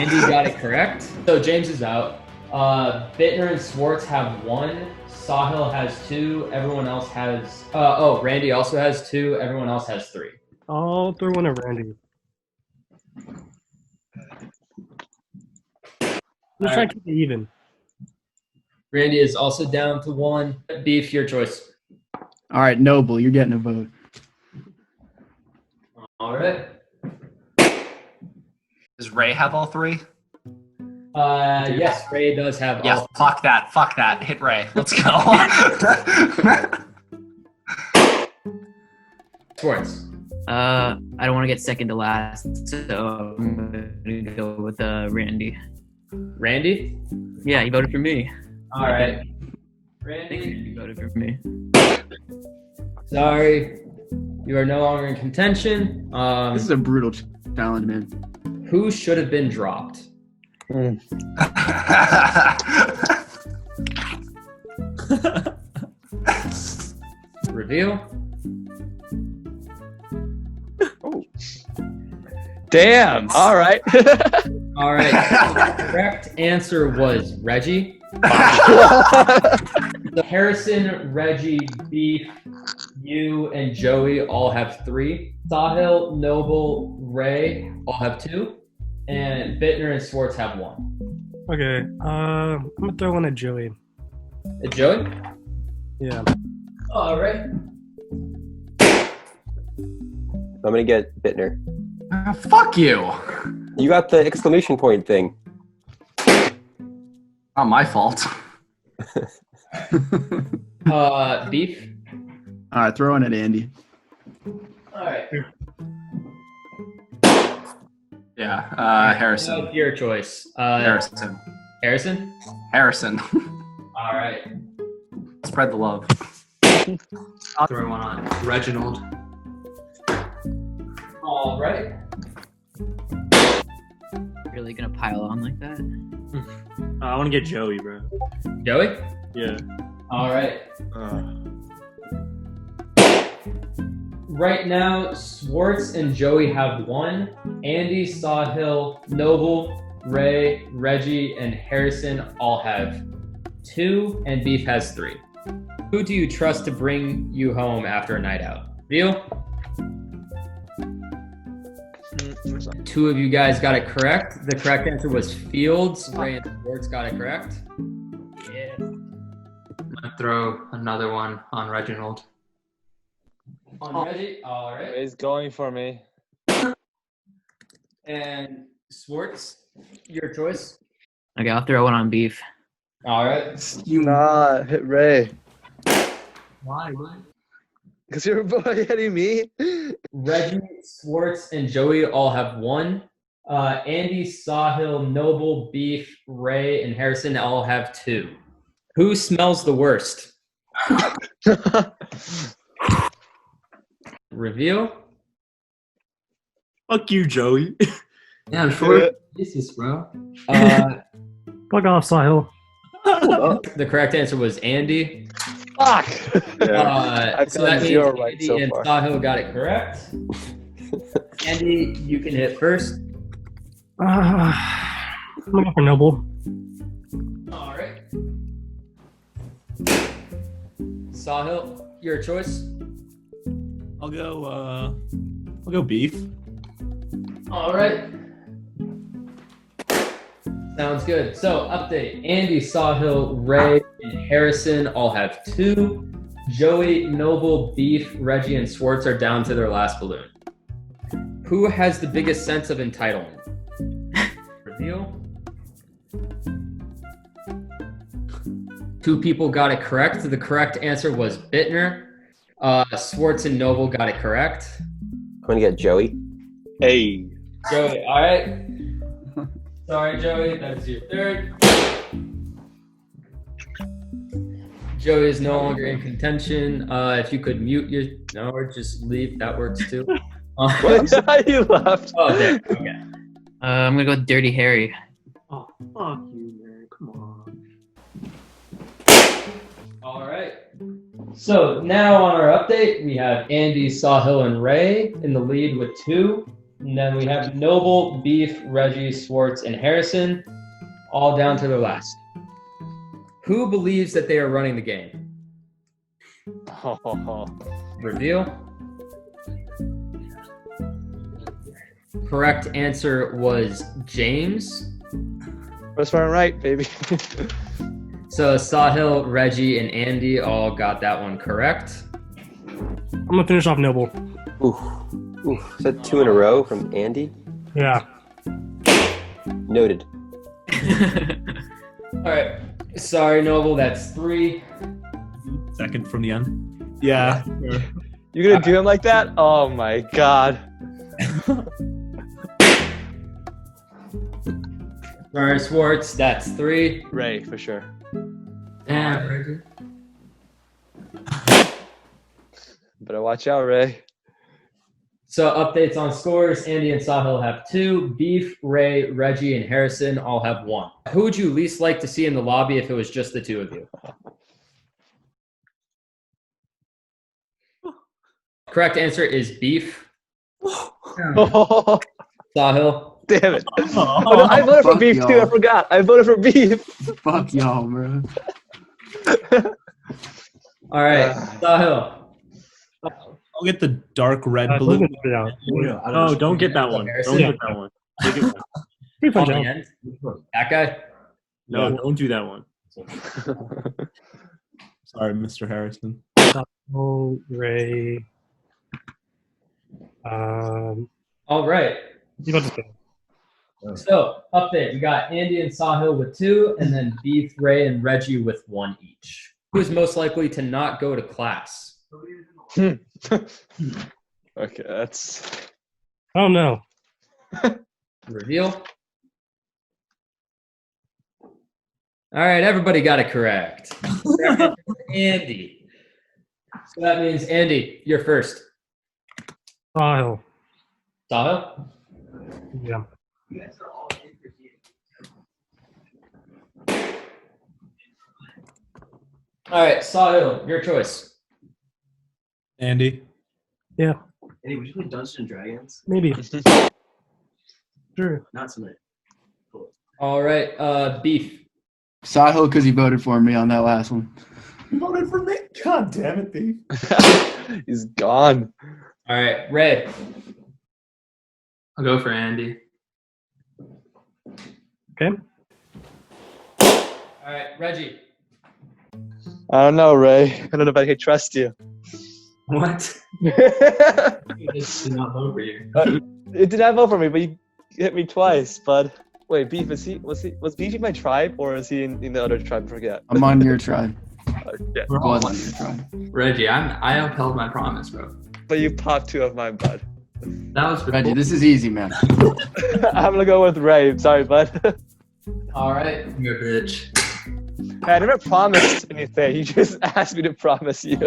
[SPEAKER 3] Andy got it correct. So James is out. Bittner and Swartz have 1. Sahil has 2. Everyone else has. Randy also has 2. Everyone else has 3.
[SPEAKER 13] I'll throw one at Randy. Let's try to keep it even.
[SPEAKER 3] Randy is also down to 1. Beef, your choice.
[SPEAKER 14] All right, Noble, you're getting a vote.
[SPEAKER 3] All right.
[SPEAKER 17] Does Ray have all 3?
[SPEAKER 3] Yes, Ray does have
[SPEAKER 17] Yeah,
[SPEAKER 3] all.
[SPEAKER 17] fuck that. Fuck that. Hit Ray. Let's go.
[SPEAKER 3] Swartz.
[SPEAKER 15] I don't want to get second to last, so I'm gonna go with Randy.
[SPEAKER 3] Randy?
[SPEAKER 15] Yeah, he voted for me.
[SPEAKER 3] All right.
[SPEAKER 15] Randy
[SPEAKER 3] Randy.
[SPEAKER 15] voted for me.
[SPEAKER 3] Sorry. You are no longer in contention.
[SPEAKER 14] This is a brutal challenge, man.
[SPEAKER 3] Who should have been dropped? Reveal.
[SPEAKER 19] Damn. All right.
[SPEAKER 3] All right. The correct answer was Reggie. So Harrison, Reggie, Beef, you, and Joey all have 3. Sahil, Noble, Ray all have 2. And Bittner and Swartz have 1.
[SPEAKER 13] Okay, I'm gonna throw one at Joey.
[SPEAKER 3] Joey?
[SPEAKER 13] Yeah.
[SPEAKER 3] All right.
[SPEAKER 5] I'm gonna get Bittner.
[SPEAKER 17] Fuck you.
[SPEAKER 5] You got the exclamation point thing.
[SPEAKER 17] Not my fault.
[SPEAKER 3] Beef?
[SPEAKER 14] All right, throw one at Andy.
[SPEAKER 3] All right.
[SPEAKER 17] Yeah, Harrison.
[SPEAKER 3] What's your choice?
[SPEAKER 17] Harrison.
[SPEAKER 3] Harrison?
[SPEAKER 17] Harrison.
[SPEAKER 3] All right.
[SPEAKER 17] Spread the love.
[SPEAKER 10] I'll throw one on Reginald.
[SPEAKER 3] All right.
[SPEAKER 15] Really gonna pile on like that?
[SPEAKER 13] I want to get Joey, bro.
[SPEAKER 3] Joey?
[SPEAKER 13] Yeah.
[SPEAKER 3] All right. Right now, Swartz and Joey have 1. Andy, Sawhill, Noble, Ray, Reggie, and Harrison all have 2, and Beef has 3. Who do you trust to bring you home after a night out? Veal? 2 of you guys got it correct. The correct answer was Fields. Ray and Swartz got it correct.
[SPEAKER 15] Yeah.
[SPEAKER 10] throw another one on Reginald.
[SPEAKER 3] On Reggie? All right.
[SPEAKER 19] He's going for me.
[SPEAKER 3] And Swartz, your choice.
[SPEAKER 15] Okay, I'll throw one on beef.
[SPEAKER 3] All right.
[SPEAKER 19] Nah, hit Ray.
[SPEAKER 10] Why?
[SPEAKER 19] Because you're hitting me.
[SPEAKER 3] Reggie, Swartz, and Joey all have one. Andy, Sawhill, Noble, Beef, Ray, and Harrison all have two. Who smells the worst? Reveal.
[SPEAKER 21] Fuck you, Joey.
[SPEAKER 10] Yeah, I'm sure. Jesus, bro.
[SPEAKER 13] Fuck off, Sahil.
[SPEAKER 3] The correct answer was Andy.
[SPEAKER 19] Fuck. I've
[SPEAKER 3] So that
[SPEAKER 19] gotten
[SPEAKER 3] means
[SPEAKER 19] 0 right
[SPEAKER 3] Andy
[SPEAKER 19] so
[SPEAKER 3] and
[SPEAKER 19] far.
[SPEAKER 3] Sahil got it correct. Andy, you can hit first.
[SPEAKER 13] I'm gonna go for Noble.
[SPEAKER 3] All right. Sahil, your choice.
[SPEAKER 21] I'll go beef.
[SPEAKER 3] All right. Sounds good. So, update. Andy, Sawhill, Ray, and Harrison all have two. Joey, Noble, Beef, Reggie, and Swartz are down to their last balloon. Who has the biggest sense of entitlement? Reveal. Two people got it correct. The correct answer was Bittner. Swartz and Noble got it correct.
[SPEAKER 5] I'm gonna get Joey.
[SPEAKER 19] Hey.
[SPEAKER 3] Joey, all right. Sorry, Joey, that's your third. Joey is no longer in contention. If you could mute your, no, or just leave, that works too.
[SPEAKER 19] What? You left.
[SPEAKER 3] Oh, there. Okay.
[SPEAKER 15] I'm gonna go with Dirty Harry.
[SPEAKER 21] Oh, fuck you, man. Come on.
[SPEAKER 3] All right. So now on our update, we have Andy, Sawhill, and Ray in the lead with two. And then we have Noble, Beef, Reggie, Swartz, and Harrison, all down to their last. Who believes that they are running the game? Reveal. Correct answer was James.
[SPEAKER 19] First one right, baby.
[SPEAKER 3] So Sawhill, Reggie, and Andy all got that one correct.
[SPEAKER 13] I'm gonna finish off Noble.
[SPEAKER 5] Ooh, is that 2 in a row from Andy?
[SPEAKER 13] Yeah.
[SPEAKER 5] Noted.
[SPEAKER 3] All right. Sorry, Noble, that's 3.
[SPEAKER 21] Second from the end. Yeah.
[SPEAKER 19] You gonna do him like that? Oh my god.
[SPEAKER 3] Sorry, Swartz, that's 3.
[SPEAKER 19] Ray, for sure.
[SPEAKER 10] Damn, Reggie.
[SPEAKER 19] Better watch out, Ray.
[SPEAKER 3] So updates on scores. Andy and Sahil have 2. Beef, Ray, Reggie, and Harrison all have 1. Who would you least like to see in the lobby if it was just the two of you? Correct answer is Beef. Sahil.
[SPEAKER 19] Damn it. Oh, no, I voted for beef too. I forgot. I voted for beef.
[SPEAKER 7] Fuck y'all, bro.
[SPEAKER 3] All right, Sahil.
[SPEAKER 21] I'll get the dark red blue. No, don't get that one. Don't get that one. Take it back.
[SPEAKER 3] On the end. That guy?
[SPEAKER 21] No, don't do that one. Sorry, Mr. Harrison.
[SPEAKER 13] Oh, Ray.
[SPEAKER 3] All right.
[SPEAKER 13] You got to say.
[SPEAKER 3] So, update. We got Andy and Sahil with 2, and then Beef, Ray, and Reggie with 1 each. Who is most likely to not go to class?
[SPEAKER 19] Okay, that's...
[SPEAKER 13] Oh, no.
[SPEAKER 3] Reveal. All right, everybody got it correct. Andy. So that means, Andy, you're first.
[SPEAKER 13] Sahil.
[SPEAKER 3] Sahil?
[SPEAKER 13] Yeah.
[SPEAKER 3] All right, Sahil, your choice.
[SPEAKER 21] Andy.
[SPEAKER 13] Yeah.
[SPEAKER 17] Hey, we should play Dungeons and Dragons.
[SPEAKER 13] Maybe. Sure.
[SPEAKER 17] Not tonight. Cool.
[SPEAKER 3] All right, Beef.
[SPEAKER 14] Sahil, because he voted for me on that last one.
[SPEAKER 21] You voted for me? God damn it, Beef.
[SPEAKER 19] He's gone.
[SPEAKER 3] All right, Ray.
[SPEAKER 10] I'll go for Andy.
[SPEAKER 13] Okay.
[SPEAKER 3] All right, Reggie.
[SPEAKER 19] I don't know, Ray. I don't know if I can trust you.
[SPEAKER 10] What? You just did not vote for you.
[SPEAKER 19] It did not vote for me, but you hit me twice, bud. Wait, Beef, was Beef in my tribe, or is he in the other tribe? I forget.
[SPEAKER 14] I'm on your tribe.
[SPEAKER 19] Yeah.
[SPEAKER 10] We're all
[SPEAKER 14] Was
[SPEAKER 10] on
[SPEAKER 14] on your tribe.
[SPEAKER 10] Reggie, I upheld my promise, bro.
[SPEAKER 19] But you popped 2 of mine, bud.
[SPEAKER 10] That was
[SPEAKER 14] Reggie, this is easy, man.
[SPEAKER 19] I'm gonna go with Ray. Sorry, bud.
[SPEAKER 10] All right, you're a bitch.
[SPEAKER 19] I never promised anything. You just asked me to promise you.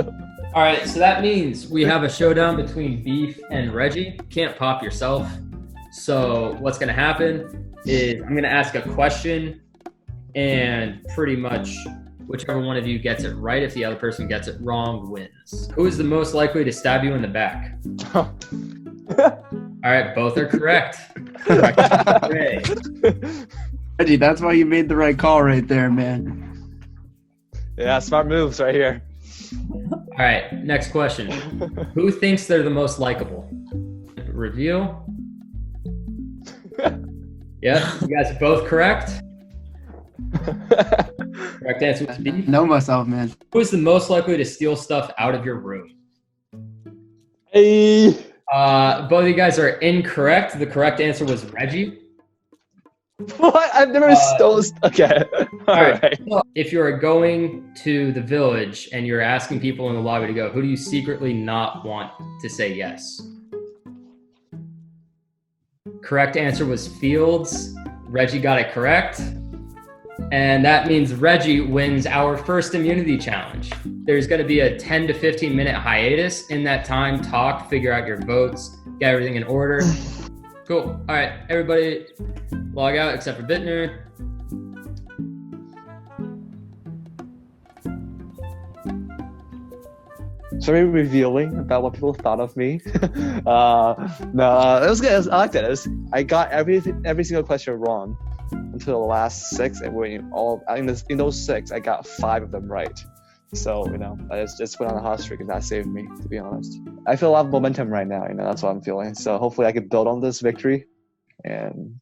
[SPEAKER 3] All right, so that means we have a showdown between Beef and Reggie. Can't pop yourself. So what's going to happen is I'm going to ask a question, and pretty much whichever one of you gets it right, if the other person gets it wrong, wins. Who is the most likely to stab you in the back? All right, both are correct. Okay.
[SPEAKER 14] Reggie, that's why you made the right call right there, man.
[SPEAKER 19] Yeah, smart moves right here.
[SPEAKER 3] All right, next question. Who thinks they're the most likable? Reveal. Yeah, you guys are both correct. Correct answer was B.
[SPEAKER 14] Know myself, man.
[SPEAKER 3] Who is the most likely to steal stuff out of your room?
[SPEAKER 19] Hey.
[SPEAKER 3] Both of you guys are incorrect. The correct answer was Reggie.
[SPEAKER 19] What? I've never stolen. Okay.
[SPEAKER 3] All right. So if you're going to the village and you're asking people in the lobby to go, who do you secretly not want to say yes? Correct answer was Fields. Reggie got it correct. And that means Reggie wins our first immunity challenge. There's going to be a 10 to 15 minute hiatus. In that time, talk, figure out your votes, get everything in order. Cool. All right, everybody log out except for Bittner.
[SPEAKER 19] Sorry, revealing about what people thought of me. No, it was good. I liked it. I got every single question wrong until the last 6, and in those 6, I got 5 of them right. So I just went on a hot streak, and that saved me, to be honest. I feel a lot of momentum right now. That's what I'm feeling. So hopefully, I can build on this victory and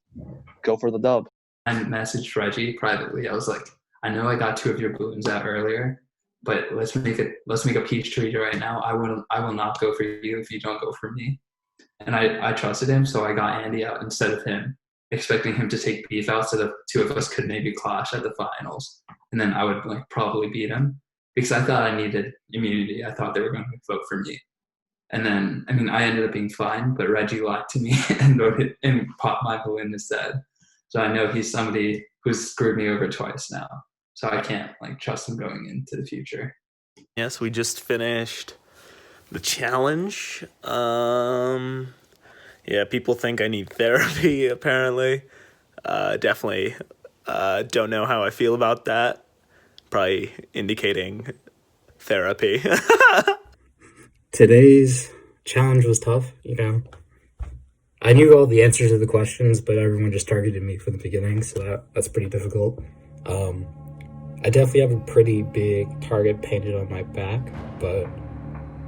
[SPEAKER 19] go for the dub.
[SPEAKER 10] I messaged Reggie privately. I was like, I know I got 2 of your balloons out earlier, but let's make a peace treaty right now. I will not go for you if you don't go for me. And I trusted him, so I got Andy out instead of him, expecting him to take Beef out so the 2 of us could maybe clash at the finals, and then I would probably beat him because I thought I needed immunity. I thought they were going to vote for me, and then I ended up being fine, but Reggie lied to me and voted and popped my balloon instead. So I know he's somebody who's screwed me over twice now. So I can't trust him going into the future.
[SPEAKER 11] Yes, we just finished the challenge. Yeah, people think I need therapy, apparently. Definitely don't know how I feel about that. Probably indicating therapy.
[SPEAKER 12] Today's challenge was tough, I knew all the answers to the questions, but everyone just targeted me from the beginning, so that's pretty difficult. I definitely have a pretty big target painted on my back, but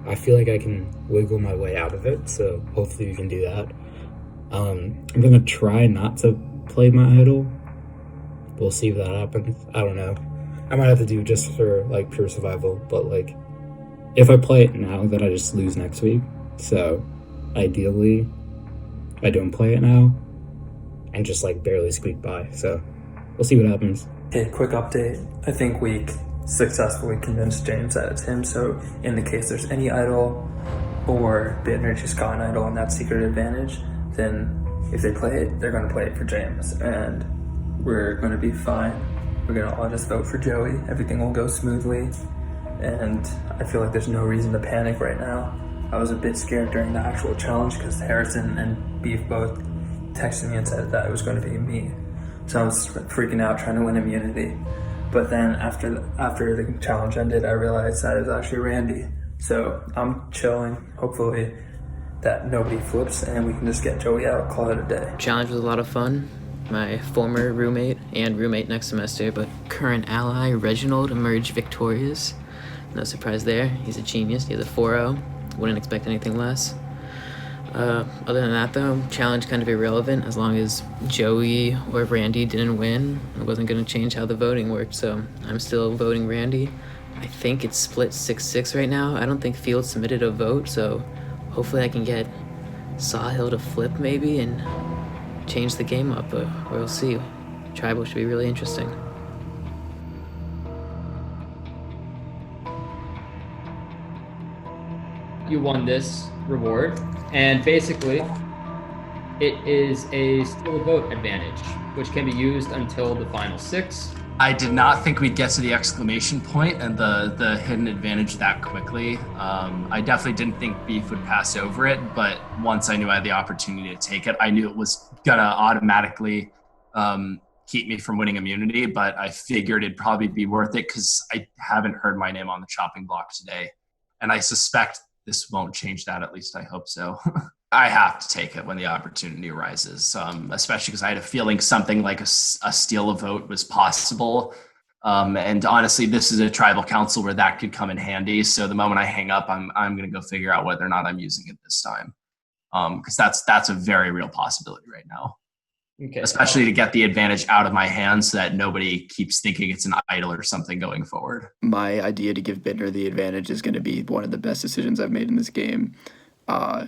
[SPEAKER 12] I feel like I can wiggle my way out of it, so hopefully we can do that. I'm gonna try not to play my idol. We'll see if that happens. I don't know. I might have to do just for pure survival, but if I play it now, then I just lose next week. So ideally, I don't play it now and just barely squeak by. So we'll see what happens.
[SPEAKER 1] Okay, quick update. I think we successfully convinced James that it's him, so in the case there's any idol or Bittner just got an idol and that's secret advantage, then if they play it, they're going to play it for James, and we're going to be fine. We're going to all just vote for Joey. Everything will go smoothly, and I feel like there's no reason to panic right now. I was a bit scared during the actual challenge because Harrison and Beef both texted me and said that it was going to be me. So I was freaking out trying to win immunity. But then after the challenge ended, I realized that it was actually Randy. So I'm chilling. Hopefully that nobody flips and we can just get Joey out, call it a day.
[SPEAKER 6] Challenge was a lot of fun. My former roommate and roommate next semester, but current ally Reginald emerged victorious. No surprise there. He's a genius. He has a 4.0. Wouldn't expect anything less. Other than that, though, challenge kind of irrelevant. As long as Joey or Randy didn't win, it wasn't going to change how the voting worked. So I'm still voting Randy. I think it's split 6-6 right now. I don't think Field submitted a vote, so hopefully I can get Sawhill to flip maybe and change the game up, but we'll see. Tribal should be really interesting.
[SPEAKER 3] You won this reward, and basically it is a steal a vote advantage, which can be used until the final 6.
[SPEAKER 17] I did not think we'd get to the exclamation point and the hidden advantage that quickly. I definitely didn't think Beef would pass over it, but once I knew I had the opportunity to take it, I knew it was gonna automatically keep me from winning immunity, but I figured it'd probably be worth it because I haven't heard my name on the chopping block today. And I suspect this won't change that, at least I hope so. I have to take it when the opportunity arises, especially because I had a feeling something like a steal a vote was possible. And honestly, this is a tribal council where that could come in handy. So the moment I hang up, I'm going to go figure out whether or not I'm using it this time. Because that's a very real possibility right now.
[SPEAKER 3] Okay.
[SPEAKER 17] Especially to get the advantage out of my hands so that nobody keeps thinking it's an idol or something going forward.
[SPEAKER 9] My idea to give Bittner the advantage is going to be one of the best decisions I've made in this game.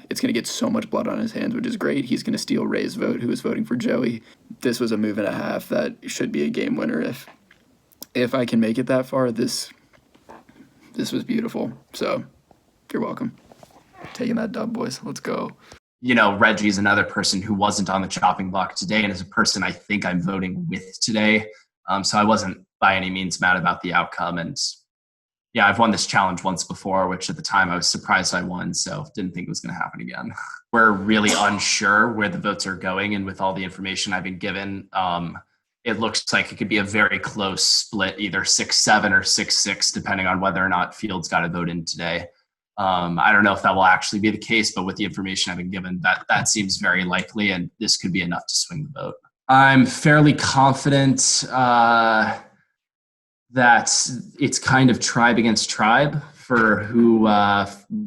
[SPEAKER 9] It's going to get so much blood on his hands, which is great. He's going to steal Ray's vote, who was voting for Joey. This was a move and a half that should be a game winner. If I can make it that far, this was beautiful. So you're welcome. Taking that dub, boys. Let's go.
[SPEAKER 17] You know, Reggie's another person who wasn't on the chopping block today and is a person I think I'm voting with today. So I wasn't by any means mad about the outcome. And yeah, I've won this challenge once before, which at the time I was surprised I won, so didn't think it was going to happen again. We're really unsure where the votes are going, and with all the information I've been given, it looks like it could be a very close split, either 6-7 or 6-6, depending on whether or not Fields got a vote in today. I don't know if that will actually be the case, but with the information I've been given, that seems very likely, and this could be enough to swing the vote. I'm fairly confident that it's kind of tribe against tribe for who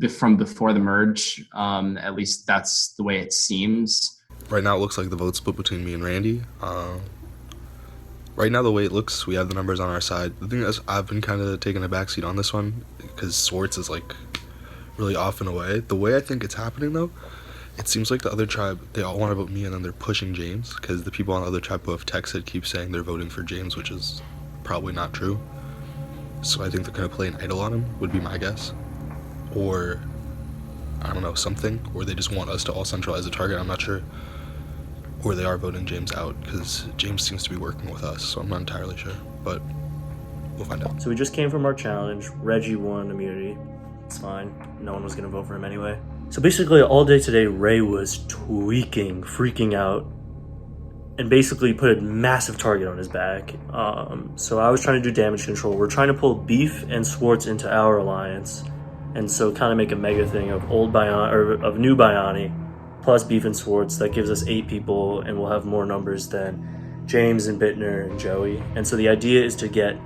[SPEAKER 17] from before the merge. At least that's the way it seems.
[SPEAKER 8] Right now it looks like the vote split between me and Randy. Right now the way it looks, we have the numbers on our side. The thing is, I've been kind of taking a backseat on this one because Swartz is like really off and away. The way I think it's happening though, it seems like the other tribe, they all want to vote me and then they're pushing James because the people on the other tribe who have texted keep saying they're voting for James, which is probably not true. So I think they're going to play an idol on him, would be my guess. Or, I don't know, something. Or they just want us to all centralize the target, I'm not sure. Or they are voting James out because James seems to be working with us, so I'm not entirely sure. But we'll find out.
[SPEAKER 11] So we just came from our challenge. Reggie won immunity. It's fine. No one was going to vote for him anyway. So basically all day today, Ray was tweaking, freaking out, and basically put a massive target on his back. So I was trying to do damage control. We're trying to pull Beef and Swartz into our alliance, and so kind of make a mega thing of of new Biani plus Beef and Swartz. That gives us 8 people, and we'll have more numbers than James and Bittner and Joey. And so the idea is to get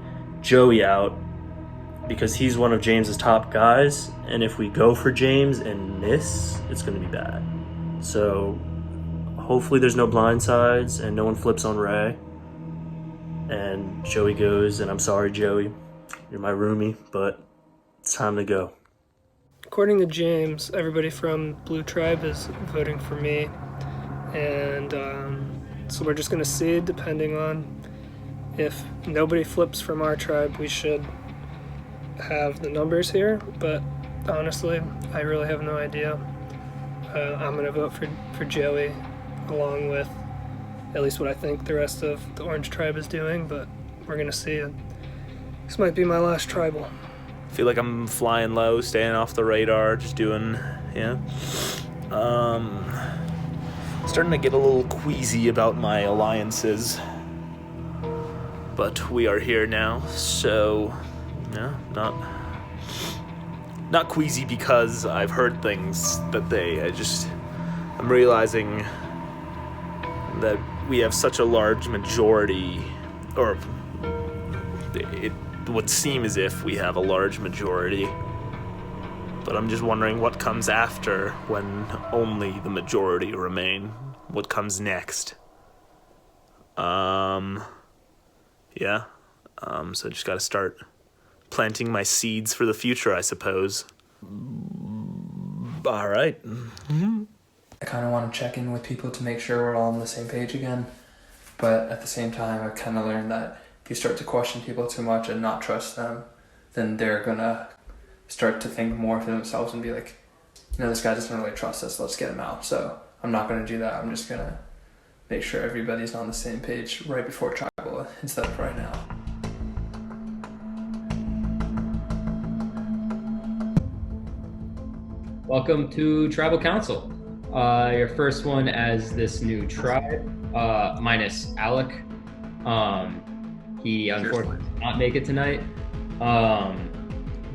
[SPEAKER 11] Joey out because he's one of James's top guys, and if we go for James and miss, it's going to be bad. So hopefully there's no blindsides and no one flips on Ray. And Joey goes, and I'm sorry, Joey, you're my roomie, but it's time to go.
[SPEAKER 4] According to James, everybody from Blue Tribe is voting for me. And so we're just going to see, depending on if nobody flips from our tribe, we should have the numbers here. But honestly, I really have no idea. I'm going to vote for Joey, along with at least what I think the rest of the Orange Tribe is doing, but we're going to see. This might be my last tribal.
[SPEAKER 11] I feel like I'm flying low, staying off the radar, just doing, starting to get a little queasy about my alliances. But we are here now, so, yeah, not queasy because I've heard things that I'm realizing that we have such a large majority, or it would seem as if we have a large majority, but I'm just wondering what comes after when only the majority remain. What comes next? So just gotta start planting my seeds for the future, I suppose. All right.
[SPEAKER 1] I kind of want to check in with people to make sure we're all on the same page again. But at the same time, I've kind of learned that if you start to question people too much and not trust them, then they're going to start to think more for themselves and be like, this guy doesn't really trust us, let's get him out. So I'm not going to do that. I'm just going to make sure everybody's on the same page right before tribal instead of right now.
[SPEAKER 3] Welcome to Tribal Council. Your first one as this new tribe, minus Alec. He unfortunately did not make it tonight.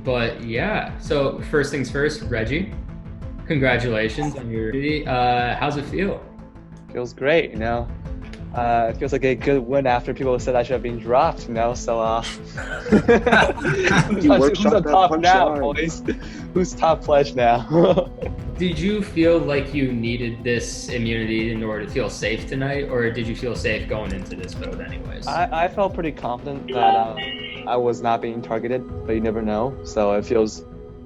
[SPEAKER 3] But yeah, so first things first, Reggie, congratulations on your duty. How's it feel?
[SPEAKER 19] Feels great, it feels like a good win after people said I should have been dropped, so who's on top now, boys? Who's top pledge now?
[SPEAKER 3] Did you feel like you needed this immunity in order to feel safe tonight, or did you feel safe going into this vote anyways?
[SPEAKER 19] I felt pretty confident that I was not being targeted, but you never know, so it feels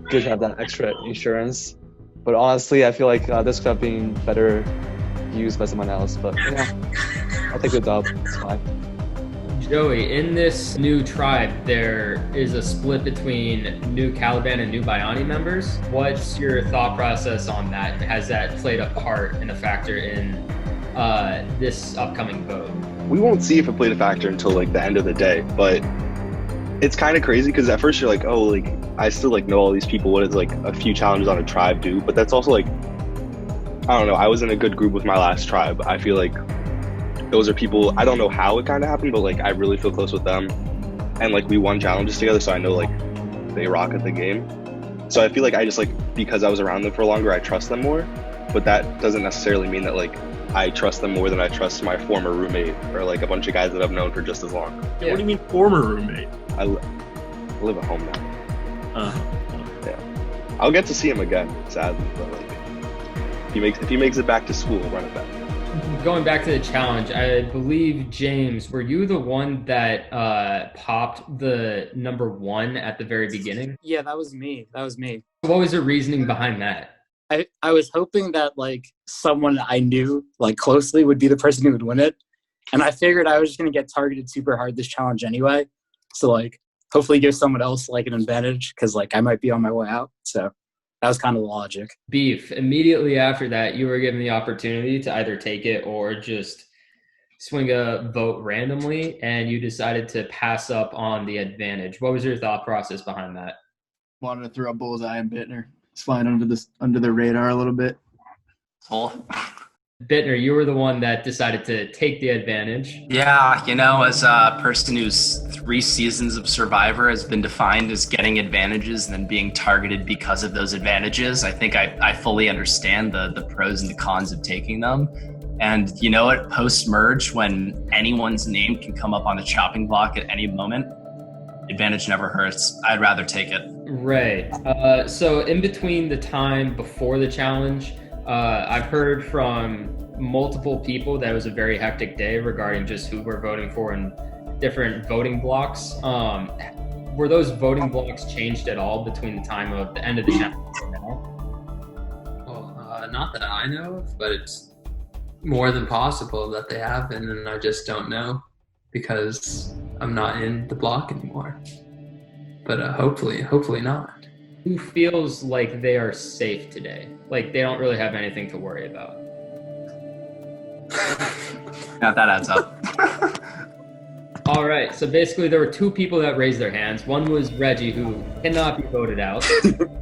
[SPEAKER 19] good to have that extra insurance. But honestly, I feel like this could have been better used by someone else, but I'll take the dub, it's fine.
[SPEAKER 3] Joey, in this new tribe, there is a split between new Caliban and new Biani members. What's your thought process on that? And has that played a part and a factor in this upcoming vote?
[SPEAKER 20] We won't see if it played a factor until like the end of the day, but it's kind of crazy because at first you're like, oh, like I still like know all these people. What does like a few challenges on a tribe do? But that's also like, I don't know. I was in a good group with my last tribe. I feel like those are people, I don't know how it kind of happened, but like I really feel close with them. And like we won challenges together, so I know like they rock at the game. So I feel like I just like, because I was around them for longer, I trust them more. But that doesn't necessarily mean that like I trust them more than I trust my former roommate or like a bunch of guys that I've known for just as long.
[SPEAKER 11] Yeah. What do you mean former roommate?
[SPEAKER 20] I live at home now. Yeah. I'll get to see him again, sadly, but like if he makes it back to school, we'll run it back.
[SPEAKER 3] Going back to the challenge, I believe, James, were you the one that popped the number 1 at the very beginning?
[SPEAKER 16] Yeah, that was me.
[SPEAKER 3] What was the reasoning behind that?
[SPEAKER 16] I was hoping that like someone I knew like closely would be the person who would win it. And I figured I was just going to get targeted super hard this challenge anyway. So like hopefully give someone else like an advantage because like I might be on my way out. So that was kind of the logic.
[SPEAKER 3] Beef, immediately after that, you were given the opportunity to either take it or just swing a vote randomly, and you decided to pass up on the advantage. What was your thought process behind that?
[SPEAKER 14] Wanted to throw a bullseye on Bittner. He's flying under the radar a little bit.
[SPEAKER 3] Bittner, you were the one that decided to take the advantage.
[SPEAKER 17] Yeah, as a person whose 3 seasons of Survivor has been defined as getting advantages and then being targeted because of those advantages, I think I fully understand the pros and the cons of taking them. And you know what? Post-merge, when anyone's name can come up on the chopping block at any moment, advantage never hurts. I'd rather take it.
[SPEAKER 3] Right. So in between the time before the challenge, I've heard from multiple people that it was a very hectic day regarding just who we're voting for in different voting blocks. Were those voting blocks changed at all between the time of the end of the challenge and now?
[SPEAKER 10] Well, not that I know of, but it's more than possible that they have been, and I just don't know because I'm not in the block anymore. But hopefully not.
[SPEAKER 3] Who feels like they are safe today? Like they don't really have anything to worry about?
[SPEAKER 17] Yeah, that adds up.
[SPEAKER 3] All right, so basically there were 2 people that raised their hands. One was Reggie, who cannot be voted out.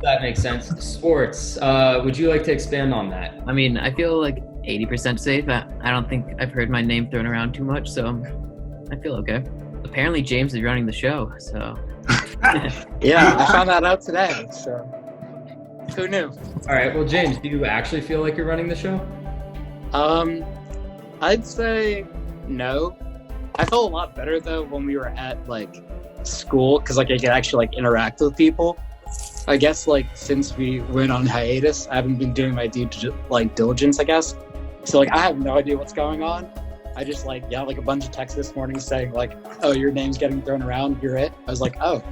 [SPEAKER 3] That makes sense. Sports, would you like to expand on that?
[SPEAKER 15] I mean, I feel like 80% safe. I don't think I've heard my name thrown around too much, so I feel okay. Apparently James is running the show, so...
[SPEAKER 16] Yeah, I found that out today, so who knew?
[SPEAKER 3] All right, well, James, do you actually feel like you're running the show?
[SPEAKER 16] I'd say no. I felt a lot better though when we were at like school because like I could actually like interact with people. I guess like since we went on hiatus, I haven't been doing my due diligence, I guess. So like I have no idea what's going on. I just like got like a bunch of texts this morning saying like, oh, your name's getting thrown around, you're it. I was like, oh,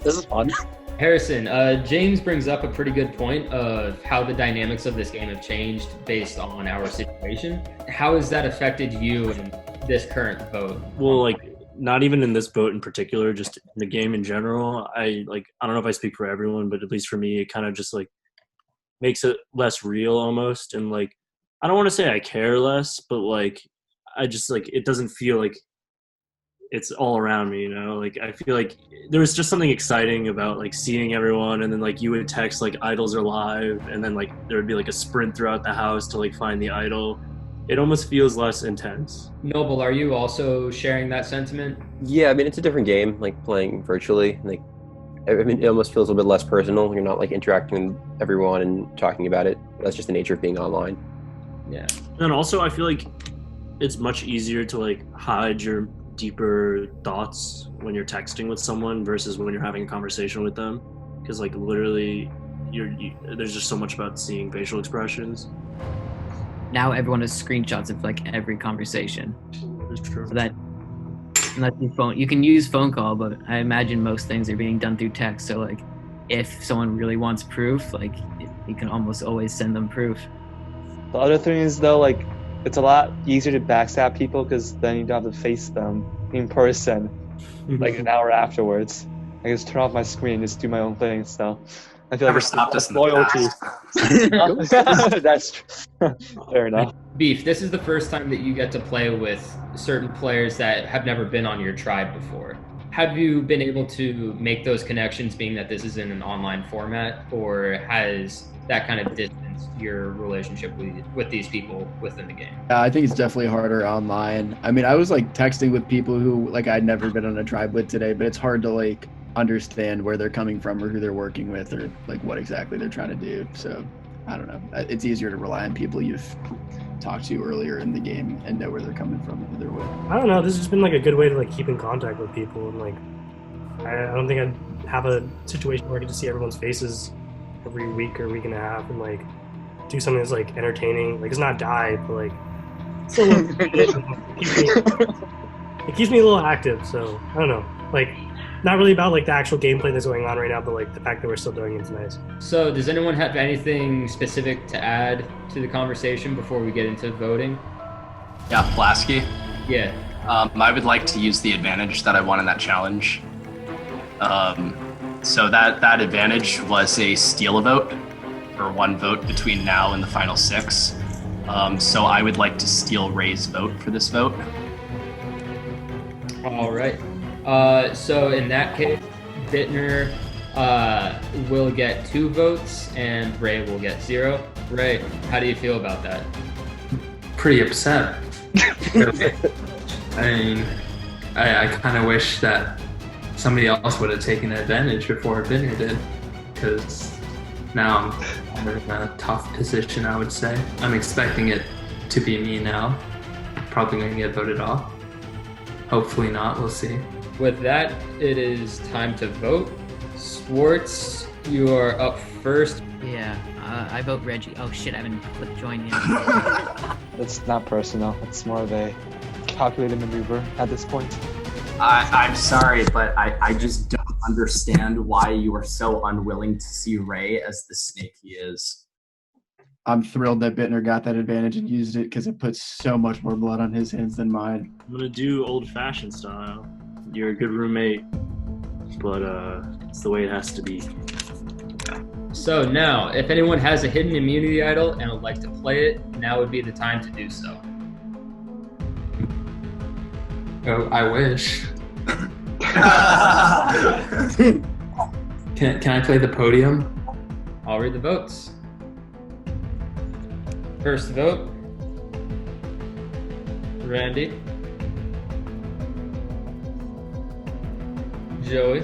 [SPEAKER 16] This is fun.
[SPEAKER 3] Harrison, James brings up a pretty good point of how the dynamics of this game have changed based on our situation. How has that affected you in this current vote?
[SPEAKER 21] Well, like, not even in this vote in particular, just in the game in general. I don't know if I speak for everyone, but at least for me, it kind of just like makes it less real almost. And like, I don't want to say I care less, but like, I just like, it doesn't feel like it's all around me, you know? Like, I feel like there was just something exciting about like seeing everyone, and then like you would text like idols are live, and then like there would be like a sprint throughout the house to like find the idol. It almost feels less intense.
[SPEAKER 3] Noble, are you also sharing that sentiment?
[SPEAKER 5] Yeah, I mean, it's a different game, like playing virtually. Like, I mean, it almost feels a little bit less personal. You're not like interacting with everyone and talking about it. That's just the nature of being online.
[SPEAKER 3] Yeah.
[SPEAKER 21] And also, I feel like it's much easier to like hide your deeper thoughts when you're texting with someone versus when you're having a conversation with them, because like literally, there's just so much about seeing facial expressions.
[SPEAKER 15] Now everyone has screenshots of like every conversation.
[SPEAKER 21] That's true.
[SPEAKER 15] So that unless your phone, you can use phone call, but I imagine most things are being done through text. So like, if someone really wants proof, like you can almost always send them proof.
[SPEAKER 19] The other thing is though, like, it's a lot easier to backstab people because then you don't have to face them in person, like an hour afterwards. I just turn off my screen, just do my own thing. So I feel
[SPEAKER 17] Never
[SPEAKER 19] like
[SPEAKER 17] stopped us in the
[SPEAKER 19] loyalty. That's fair enough.
[SPEAKER 3] Beef, this is the first time that you get to play with certain players that have never been on your tribe before. Have you been able to make those connections, being that this is in an online format, or has that kind of distanced your relationship with these people within the game?
[SPEAKER 9] Yeah, I think it's definitely harder online. I mean, I was like texting with people who like I'd never been on a tribe with today, but it's hard to like understand where they're coming from or who they're working with or like what exactly they're trying to do. So I don't know. It's easier to rely on people you've talked to earlier in the game and know where they're coming from and who they're with.
[SPEAKER 13] I don't know. This has been like a good way to like keep in contact with people, and like I don't think I'd have a situation where I get to see everyone's faces every week or week and a half and like do something that's like entertaining. Like, it's not die, but like still it keeps me a little active. So I don't know. Like, not really about like the actual gameplay that's going on right now, but like the fact that we're still doing it is nice.
[SPEAKER 3] So does anyone have anything specific to add to the conversation before we get into voting?
[SPEAKER 17] Yeah, Blasky.
[SPEAKER 3] Yeah.
[SPEAKER 17] I would like to use the advantage that I won in that challenge. So that advantage was a steal a vote, or one vote between now and the final 6. So I would like to steal Ray's vote for this vote.
[SPEAKER 3] All right. So in that case, Bittner will get 2 votes and Ray will get 0. Ray, how do you feel about that?
[SPEAKER 10] Pretty upset. I mean, I kind of wish that somebody else would have taken advantage before Bittner did, because now I'm in a tough position, I would say. I'm expecting it to be me now. Probably going to get voted off. Hopefully not, we'll see.
[SPEAKER 3] With that, it is time to vote. Swartz, you are up first.
[SPEAKER 15] Yeah, I vote Reggie. Oh shit, I haven't clicked join yet.
[SPEAKER 19] It's not personal. It's more of a calculated maneuver at this point.
[SPEAKER 17] I'm sorry, but I just don't understand why you are so unwilling to see Ray as the snake he is.
[SPEAKER 9] I'm thrilled that Bittner got that advantage and used it because it puts so much more blood on his hands than mine.
[SPEAKER 21] I'm gonna do old-fashioned style. You're a good roommate, but it's the way it has to be.
[SPEAKER 3] So now, if anyone has a hidden immunity idol and would like to play it, now would be the time to do so.
[SPEAKER 10] Oh, I wish. Can I play the podium?
[SPEAKER 3] I'll read the votes. First vote, Randy. Joey.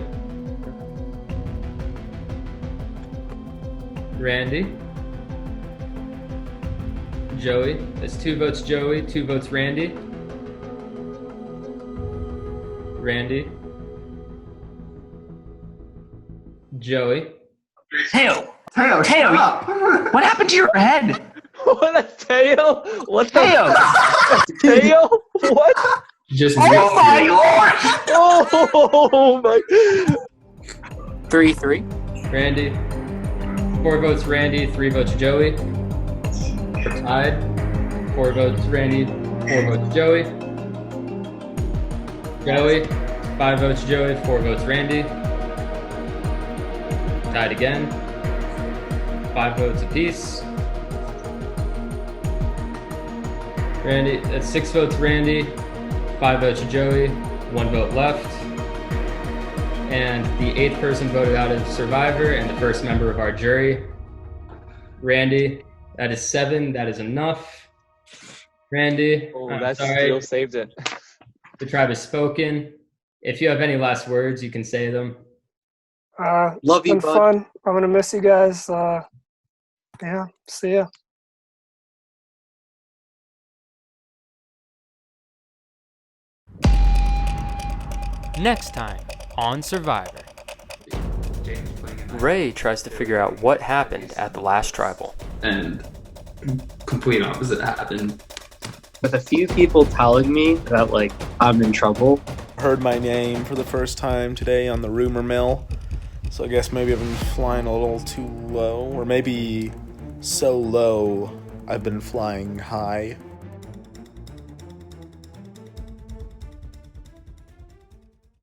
[SPEAKER 3] Randy. Joey. That's 2 votes Joey, 2 votes Randy. Randy. Joey.
[SPEAKER 17] Teo! What happened to your head?
[SPEAKER 19] What a tail? What the
[SPEAKER 17] Teo!
[SPEAKER 19] tail? What?
[SPEAKER 10] Just
[SPEAKER 17] Oh my lord!
[SPEAKER 19] Oh my!
[SPEAKER 16] 3-3.
[SPEAKER 3] Randy. 4 votes Randy, 3 votes Joey. We're tied. 4 votes Randy, 4 votes Joey. Joey. 5 votes Joey, 4 votes Randy. Tied again. 5 votes apiece. Randy, that's 6 votes Randy, 5 votes Joey, 1 vote left. And the 8th person voted out of Survivor and the first member of our jury. Randy, that is 7, that is enough. Randy,
[SPEAKER 19] Oh,
[SPEAKER 3] I'm
[SPEAKER 19] that
[SPEAKER 3] sorry.
[SPEAKER 19] still saved it.
[SPEAKER 3] The tribe has spoken. If you have any last words, you can say them.
[SPEAKER 16] Love
[SPEAKER 4] It's
[SPEAKER 16] you,
[SPEAKER 4] been
[SPEAKER 16] bud.
[SPEAKER 4] fun. I'm gonna miss you guys. Yeah, see ya.
[SPEAKER 2] Next time on Survivor. Ray tries to figure out what happened at the last tribal.
[SPEAKER 10] And complete opposite happened.
[SPEAKER 16] With a few people telling me that, like, I'm in trouble.
[SPEAKER 22] Heard my name for the first time today on the rumor mill. So I guess maybe I've been flying a little too low, or maybe so low I've been flying high.